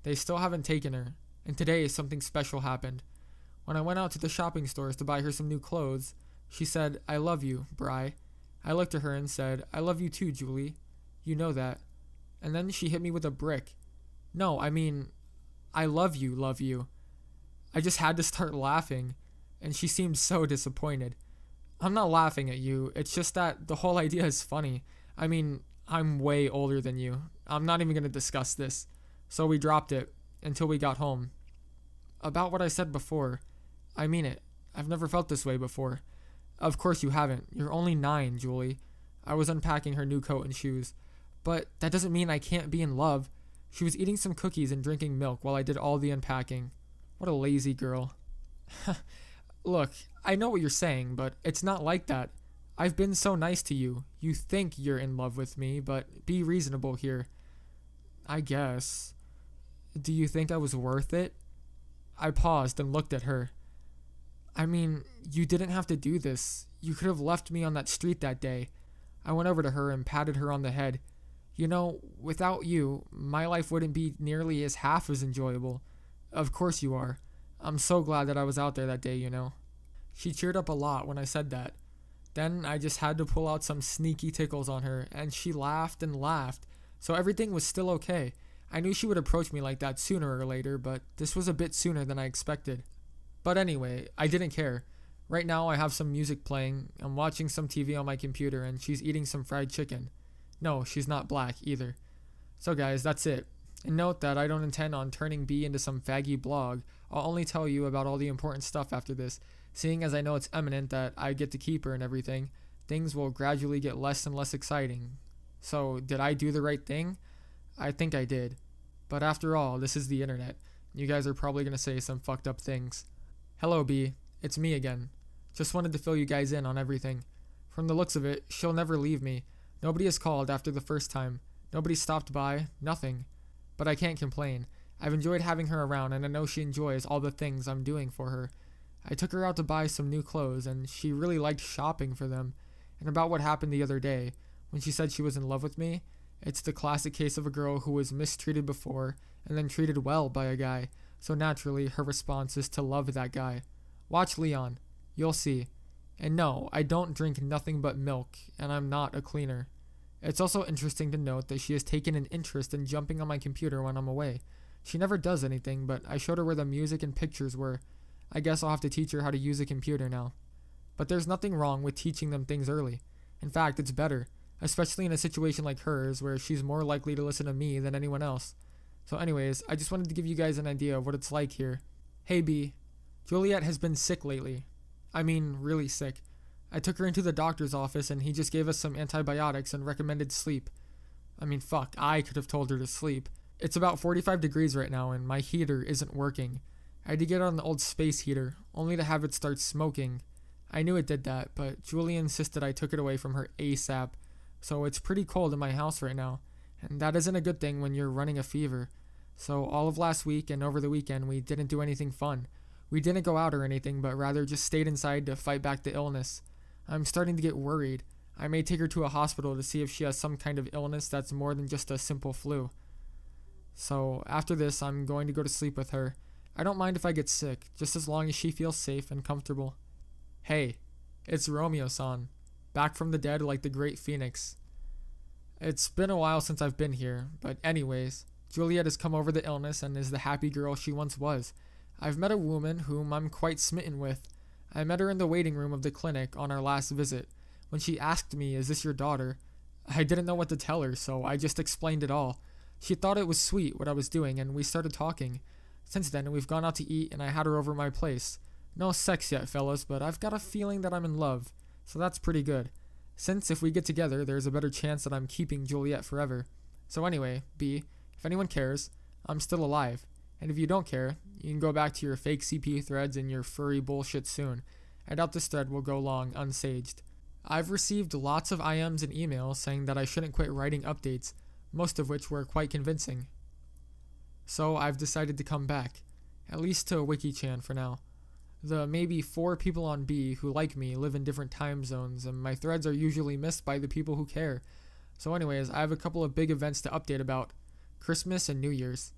They still haven't taken her, and today something special happened. When I went out to the shopping stores to buy her some new clothes, she said, I love you, Bri. I looked at her and said, I love you too, Julie. You know that. And then she hit me with a brick. No, I mean, I love you, love you. I just had to start laughing, and she seemed so disappointed. I'm not laughing at you, it's just that the whole idea is funny. I mean, I'm way older than you. I'm not even going to discuss this. So we dropped it until we got home. About what I said before, I mean it. I've never felt this way before. Of course you haven't. You're only 9, Julie. I was unpacking her new coat and shoes. But that doesn't mean I can't be in love. She was eating some cookies and drinking milk while I did all the unpacking. What a lazy girl. Look, I know what you're saying, but it's not like that. I've been so nice to you. You think you're in love with me, but be reasonable here. I guess. Do you think I was worth it? I paused and looked at her. I mean, you didn't have to do this. You could have left me on that street that day. I went over to her and patted her on the head. You know, without you, my life wouldn't be nearly as half as enjoyable. Of course you are. I'm so glad that I was out there that day, you know. She cheered up a lot when I said that. Then I just had to pull out some sneaky tickles on her, and she laughed and laughed, so everything was still okay. I knew she would approach me like that sooner or later, but this was a bit sooner than I expected. But anyway, I didn't care. Right now I have some music playing, I'm watching some TV on my computer, and she's eating some fried chicken. No, she's not black either. So guys, that's it. And note that I don't intend on turning B into some faggy blog. I'll only tell you about all the important stuff after this. Seeing as I know it's imminent that I get to keep her and everything, things will gradually get less and less exciting. So, did I do the right thing? I think I did. But after all, this is the internet. You guys are probably going to say some fucked up things. Hello, B. It's me again. Just wanted to fill you guys in on everything. From the looks of it, she'll never leave me. Nobody has called after the first time. Nobody stopped by. Nothing. But I can't complain. I've enjoyed having her around, and I know she enjoys all the things I'm doing for her. I took her out to buy some new clothes, and she really liked shopping for them. And about what happened the other day, when she said she was in love with me, it's the classic case of a girl who was mistreated before, and then treated well by a guy, so naturally her response is to love that guy. Watch Leon. You'll see. And no, I don't drink nothing but milk, and I'm not a cleaner. It's also interesting to note that she has taken an interest in jumping on my computer when I'm away. She never does anything, but I showed her where the music and pictures were. I guess I'll have to teach her how to use a computer now. But there's nothing wrong with teaching them things early. In fact, it's better, especially in a situation like hers where she's more likely to listen to me than anyone else. So anyways, I just wanted to give you guys an idea of what it's like here. Hey B, Juliette has been sick lately. I mean, really sick. I took her into the doctor's office and he just gave us some antibiotics and recommended sleep. I mean, fuck, I could have told her to sleep. It's about 45 degrees right now and my heater isn't working. I had to get on the old space heater, only to have it start smoking. I knew it did that, but Julie insisted I took it away from her ASAP. So it's pretty cold in my house right now, and that isn't a good thing when you're running a fever. So all of last week and over the weekend we didn't do anything fun. We didn't go out or anything, but rather just stayed inside to fight back the illness. I'm starting to get worried. I may take her to a hospital to see if she has some kind of illness that's more than just a simple flu. So after this, I'm going to go to sleep with her. I don't mind if I get sick, just as long as she feels safe and comfortable. Hey, it's Romeo-san, back from the dead like the great phoenix. It's been a while since I've been here, but anyways, Juliette has come over the illness and is the happy girl she once was. I've met a woman whom I'm quite smitten with. I met her in the waiting room of the clinic on our last visit. When she asked me, "Is this your daughter?" I didn't know what to tell her, so I just explained it all. She thought it was sweet what I was doing, and we started talking. Since then, we've gone out to eat, and I had her over my place. No sex yet, fellas, but I've got a feeling that I'm in love, so that's pretty good. Since if we get together, there's a better chance that I'm keeping Juliette forever. So anyway, B, if anyone cares, I'm still alive. And if you don't care, you can go back to your fake CP threads and your furry bullshit soon. I doubt this thread will go long unsaged. I've received lots of IMs and emails saying that I shouldn't quit writing updates, most of which were quite convincing. So I've decided to come back, at least to WikiChan for now. The maybe 4 people on B who like me live in different time zones, and my threads are usually missed by the people who care. So anyways, I have a couple of big events to update about. Christmas and New Year's.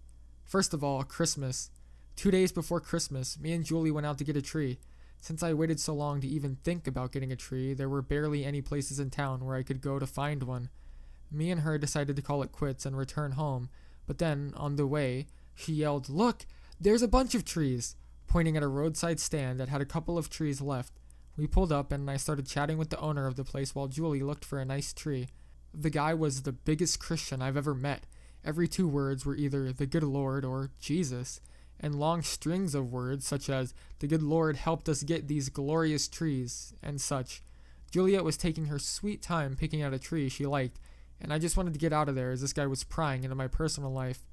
First of all, Christmas. 2 days before Christmas, me and Julie went out to get a tree. Since I waited so long to even think about getting a tree, there were barely any places in town where I could go to find one. Me and her decided to call it quits and return home, but then, on the way, she yelled, "Look, there's a bunch of trees," pointing at a roadside stand that had a couple of trees left. We pulled up and I started chatting with the owner of the place while Julie looked for a nice tree. The guy was the biggest Christian I've ever met. Every 2 words were either "the good Lord" or "Jesus," and long strings of words such as "the good Lord helped us get these glorious trees," and such. Juliette was taking her sweet time picking out a tree she liked, and I just wanted to get out of there as this guy was prying into my personal life.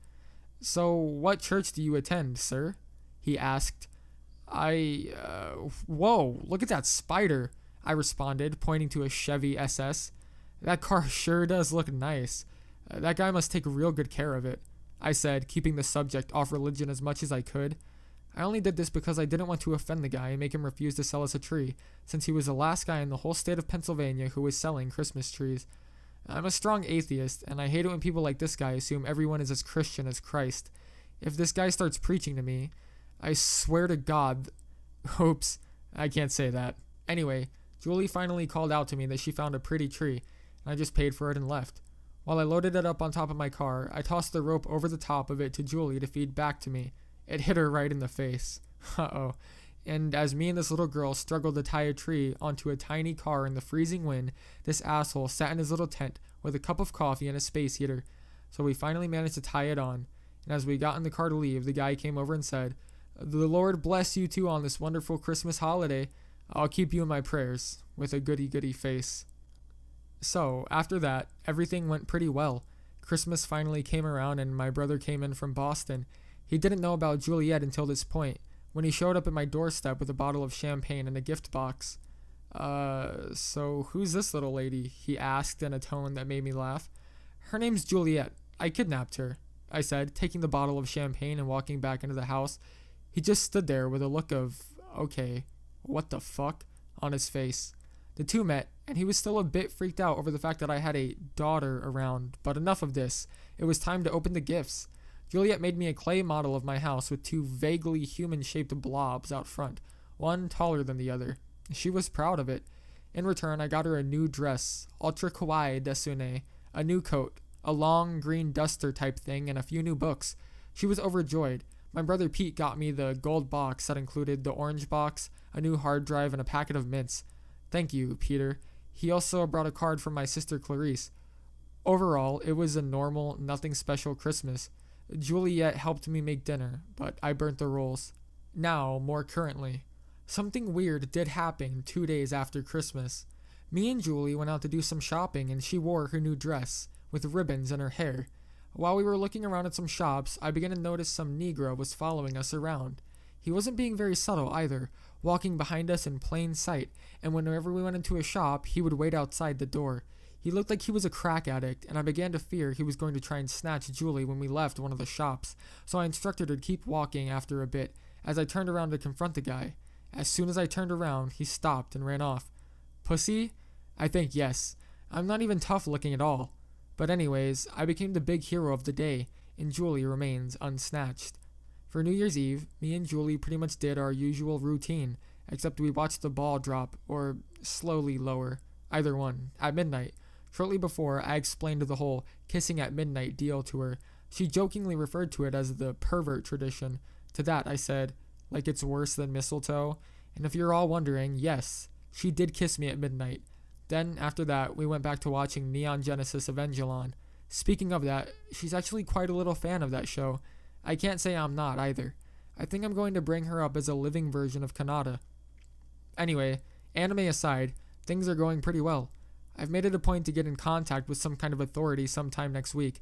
"So, what church do you attend, sir?" he asked. Whoa, look at that spider," I responded, pointing to a Chevy SS. "That car sure does look nice. That guy must take real good care of it," I said, keeping the subject off religion as much as I could. I only did this because I didn't want to offend the guy and make him refuse to sell us a tree, since he was the last guy in the whole state of Pennsylvania who was selling Christmas trees. I'm a strong atheist, and I hate it when people like this guy assume everyone is as Christian as Christ. If this guy starts preaching to me, I swear to God... Oops, I can't say that. Anyway, Julie finally called out to me that she found a pretty tree, and I just paid for it and left. While I loaded it up on top of my car, I tossed the rope over the top of it to Julie to feed back to me. It hit her right in the face. Uh-oh. And as me and this little girl struggled to tie a tree onto a tiny car in the freezing wind, this asshole sat in his little tent with a cup of coffee and a space heater. So we finally managed to tie it on. And as we got in the car to leave, the guy came over and said, "The Lord bless you too on this wonderful Christmas holiday. I'll keep you in my prayers," with a goody-goody face. So, after that, everything went pretty well. Christmas finally came around and my brother came in from Boston. He didn't know about Juliette until this point, when he showed up at my doorstep with a bottle of champagne and a gift box. So who's this little lady?" he asked in a tone that made me laugh. "Her name's Juliette. I kidnapped her," I said, taking the bottle of champagne and walking back into the house. He just stood there with a look of, "Okay, what the fuck?" on his face. The two met, and he was still a bit freaked out over the fact that I had a daughter around, but enough of this. It was time to open the gifts. Juliette made me a clay model of my house with 2 vaguely human-shaped blobs out front, one taller than the other. She was proud of it. In return, I got her a new dress, ultra kawaii desune, a new coat, a long green duster type thing, and a few new books. She was overjoyed. My brother Pete got me the gold box that included the orange box, a new hard drive, and a packet of mints. "Thank you, Peter." He also brought a card from my sister Clarice. Overall, it was a normal, nothing special Christmas. Juliette helped me make dinner, but I burnt the rolls. Now, more currently, something weird did happen 2 days after Christmas. Me and Julie went out to do some shopping and she wore her new dress, with ribbons in her hair. While we were looking around at some shops, I began to notice some Negro was following us around. He wasn't being very subtle either, walking behind us in plain sight, and whenever we went into a shop, he would wait outside the door. He looked like he was a crack addict, and I began to fear he was going to try and snatch Julie when we left one of the shops, so I instructed her to keep walking after a bit, as I turned around to confront the guy. As soon as I turned around, he stopped and ran off. Pussy? I think yes. I'm not even tough looking at all. But anyways, I became the big hero of the day, and Julie remains unsnatched. For New Year's Eve, me and Julie pretty much did our usual routine, except we watched the ball drop, or slowly lower, either one, at midnight. Shortly before, I explained the whole kissing at midnight deal to her. She jokingly referred to it as the pervert tradition. To that I said, like it's worse than mistletoe? And if you're all wondering, yes, she did kiss me at midnight. Then, after that, we went back to watching Neon Genesis Evangelion. Speaking of that, she's actually quite a little fan of that show. I can't say I'm not either. I think I'm going to bring her up as a living version of Kanata. Anyway, anime aside, things are going pretty well. I've made it a point to get in contact with some kind of authority sometime next week.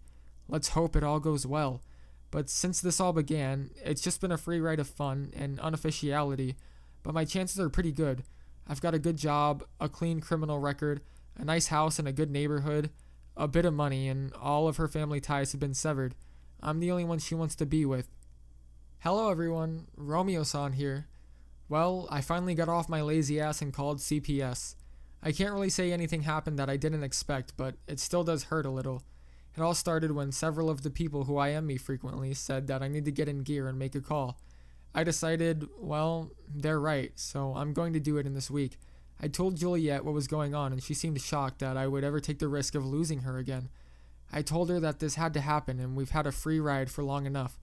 Let's hope it all goes well. But since this all began, it's just been a free ride of fun and unofficiality, but my chances are pretty good. I've got a good job, a clean criminal record, a nice house in a good neighborhood, a bit of money, and all of her family ties have been severed. I'm the only one she wants to be with. Hello everyone, Romeo-san here. Well, I finally got off my lazy ass and called CPS. I can't really say anything happened that I didn't expect, but it still does hurt a little. It all started when several of the people who IM me frequently said that I need to get in gear and make a call. I decided, well, they're right, so I'm going to do it in this week. I told Juliette what was going on and she seemed shocked that I would ever take the risk of losing her again. I told her that this had to happen and we've had a free ride for long enough.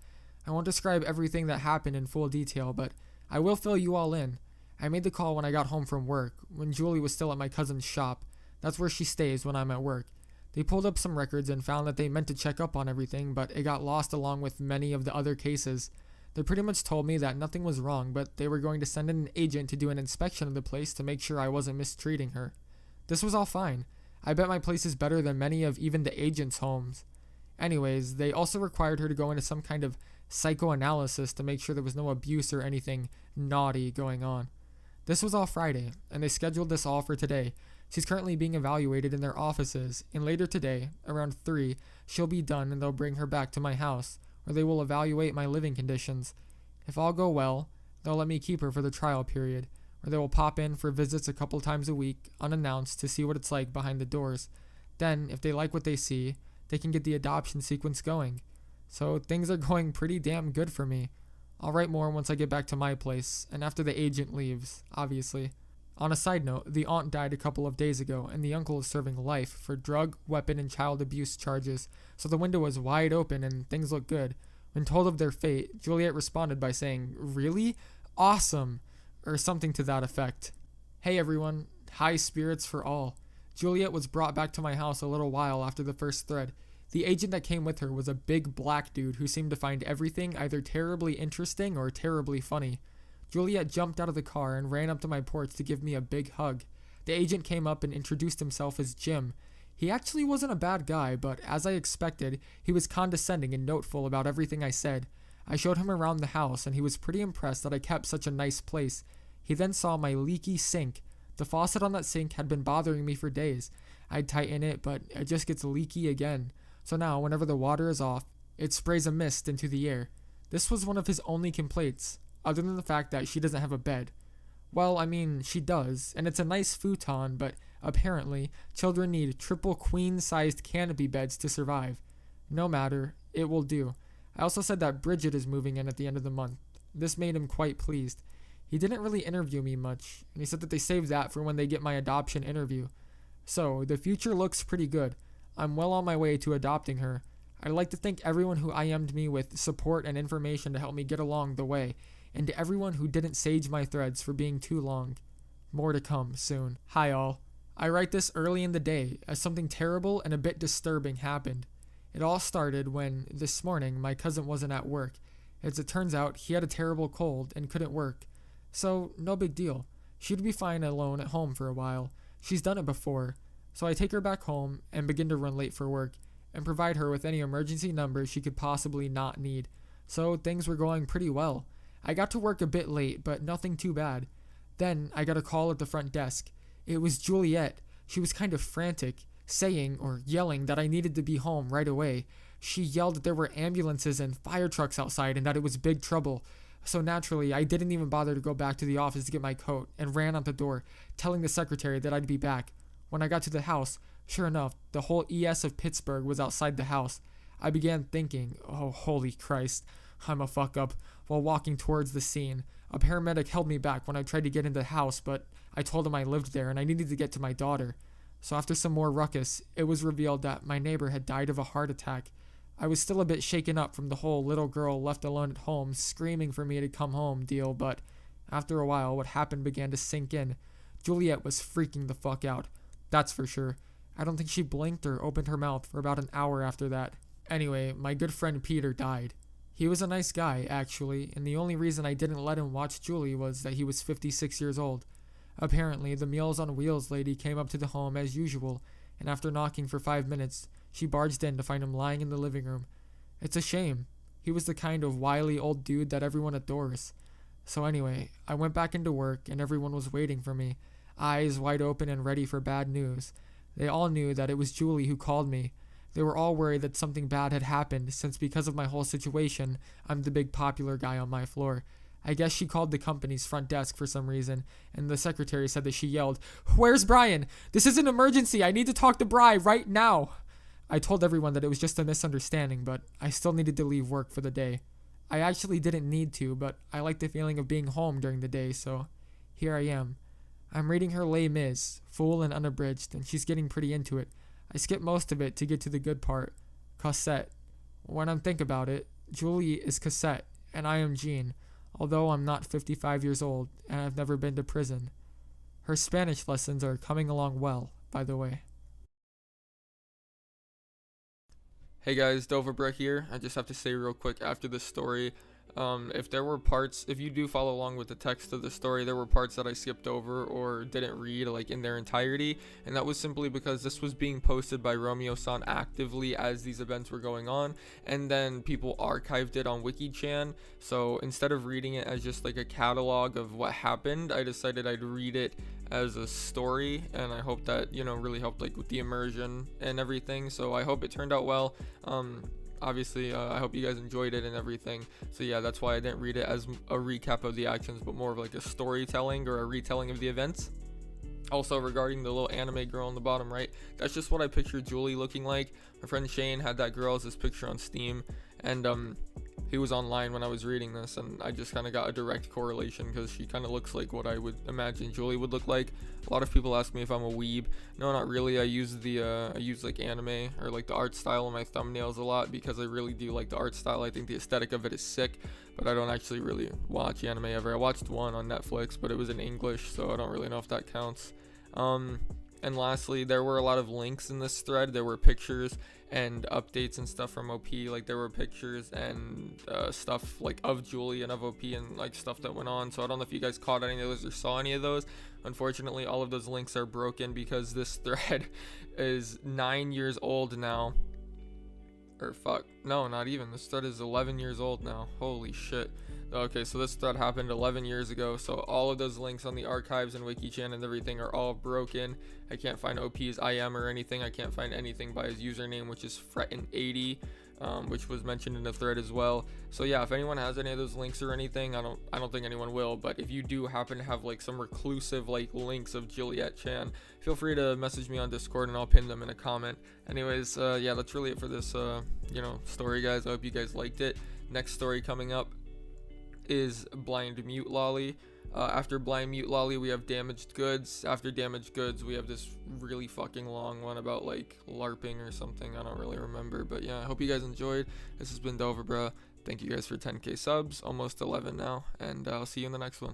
I won't describe everything that happened in full detail, but I will fill you all in. I made the call when I got home from work, when Julie was still at my cousin's shop. That's where she stays when I'm at work. They pulled up some records and found that they meant to check up on everything, but it got lost along with many of the other cases. They pretty much told me that nothing was wrong, but they were going to send in an agent to do an inspection of the place to make sure I wasn't mistreating her. This was all fine. I bet my place is better than many of even the agents' homes. Anyways, they also required her to go into some kind of psychoanalysis to make sure there was no abuse or anything naughty going on. This was all Friday, and they scheduled this all for today. She's currently being evaluated in their offices, and later today, around 3, she'll be done and they'll bring her back to my house, where they will evaluate my living conditions. If all go well, they'll let me keep her for the trial period, where they will pop in for visits a couple times a week, unannounced, to see what it's like behind the doors. Then, if they like what they see, they can get the adoption sequence going. So things are going pretty damn good for me. I'll write more once I get back to my place, and after the agent leaves, obviously. On a side note, the aunt died a couple of days ago, and the uncle is serving life for drug, weapon, and child abuse charges, so the window was wide open and things look good. When told of their fate, Juliette responded by saying, "Really? Awesome!" or something to that effect. Hey everyone, high spirits for all. Juliette was brought back to my house a little while after the first thread. The agent that came with her was a big black dude who seemed to find everything either terribly interesting or terribly funny. Juliette jumped out of the car and ran up to my porch to give me a big hug. The agent came up and introduced himself as Jim. He actually wasn't a bad guy, but as I expected, he was condescending and noteful about everything I said. I showed him around the house and he was pretty impressed that I kept such a nice place. He then saw my leaky sink. The faucet on that sink had been bothering me for days. I'd tighten it, but it just gets leaky again. So now, whenever the water is off, it sprays a mist into the air. This was one of his only complaints, other than the fact that she doesn't have a bed. Well, I mean, she does, and it's a nice futon, but apparently, children need triple queen-sized canopy beds to survive. No matter, it will do. I also said that Bridget is moving in at the end of the month. This made him quite pleased. He didn't really interview me much, and he said that they saved that for when they get my adoption interview. So, the future looks pretty good. I'm well on my way to adopting her. I'd like to thank everyone who IM'd me with support and information to help me get along the way, and to everyone who didn't sage my threads for being too long. More to come soon. Hi all. I write this early in the day as something terrible and a bit disturbing happened. It all started when, this morning, my cousin wasn't at work. As it turns out, he had a terrible cold and couldn't work. So, no big deal. She'd be fine alone at home for a while. She's done it before. So I take her back home and begin to run late for work and provide her with any emergency numbers she could possibly not need. So things were going pretty well. I got to work a bit late, but nothing too bad. Then I got a call at the front desk. It was Juliette. She was kind of frantic, saying or yelling that I needed to be home right away. She yelled that there were ambulances and fire trucks outside and that it was big trouble. So naturally, I didn't even bother to go back to the office to get my coat and ran out the door, telling the secretary that I'd be back. When I got to the house, sure enough, the whole ES of Pittsburgh was outside the house. I began thinking, oh, holy Christ, I'm a fuck up, while walking towards the scene. A paramedic held me back when I tried to get into the house, but I told him I lived there and I needed to get to my daughter. So after some more ruckus, it was revealed that my neighbor had died of a heart attack. I was still a bit shaken up from the whole little girl left alone at home screaming for me to come home deal, but after a while, what happened began to sink in. Juliette was freaking the fuck out. That's for sure. I don't think she blinked or opened her mouth for about an hour after that. Anyway, my good friend Peter died. He was a nice guy, actually, and the only reason I didn't let him watch Julie was that he was 56 years old. Apparently, the Meals on Wheels lady came up to the home as usual, and after knocking for 5 minutes, she barged in to find him lying in the living room. It's a shame. He was the kind of wily old dude that everyone adores. So anyway, I went back into work and everyone was waiting for me, eyes wide open and ready for bad news. They all knew that it was Julie who called me. They were all worried that something bad had happened since because of my whole situation, I'm the big popular guy on my floor. I guess she called the company's front desk for some reason, and the secretary said that she yelled, "Where's Brian? This is an emergency. I need to talk to Bri right now." I told everyone that it was just a misunderstanding, but I still needed to leave work for the day. I actually didn't need to, but I like the feeling of being home during the day, so here I am. I'm reading her Les Mis, full and unabridged, and she's getting pretty into it. I skip most of it to get to the good part. Cosette. When I think about it, Julie is Cosette, and I am Jean, although I'm not 55 years old, and I've never been to prison. Her Spanish lessons are coming along well, by the way. Hey guys, Doverbra here. I just have to say real quick after this story, if you do follow along with the text of the story, there were parts that I skipped over or didn't read like in their entirety, and that was simply because this was being posted by Romeo-san actively as these events were going on, and then people archived it on WikiChan. So instead of reading it as just like a catalog of what happened, I decided I'd read it as a story, and I hope that really helped like with the immersion and everything. So I hope it turned out well. Obviously, I hope you guys enjoyed it and everything. So yeah, that's why I didn't read it as a recap of the actions, but more of like a storytelling or a retelling of the events. Also, regarding the little anime girl on the bottom right, that's just what I pictured Julie looking like. My friend Shane had that girl as his picture on Steam, and he was online when I was reading this, and I just kind of got a direct correlation because she kind of looks like what I would imagine Julie would look like. A lot of people ask me if I'm a weeb. No, not really. I use like anime or like the art style in my thumbnails a lot because I really do like the art style. I think the aesthetic of it is sick, but I don't actually really watch anime ever. I watched one on Netflix, but it was in English, so I don't really know if that counts. And lastly, there were a lot of links in this thread. There were pictures and updates and stuff from OP. Like there were pictures and stuff like of Julie and of OP and like stuff that went on. So I don't know if you guys caught any of those or saw any of those. Unfortunately, all of those links are broken because this thread is 9 years old now. Or fuck, no, not even. This thread is 11 years old now. Holy shit. Okay, so this thread happened 11 years ago, so all of those links on the archives and WikiChan and everything are all broken. I can't find OP's IM or anything. I can't find anything by his username, which is Fretin80, which was mentioned in the thread as well. So yeah, if anyone has any of those links or anything, I don't think anyone will, but if you do happen to have like some reclusive like links of Juliette Chan, feel free to message me on Discord and I'll pin them in a comment. Anyways, yeah, that's really it for this story, guys. I hope you guys liked it. Next story coming up is Blind Mute Lolly. After Blind Mute Lolly, we have Damaged Goods. After Damaged Goods, we have this really fucking long one about like LARPing or something. I don't really remember, but yeah, I hope you guys enjoyed. This has been Doverbra. Thank you guys for 10k subs, almost 11 now, and I'll see you in the next one.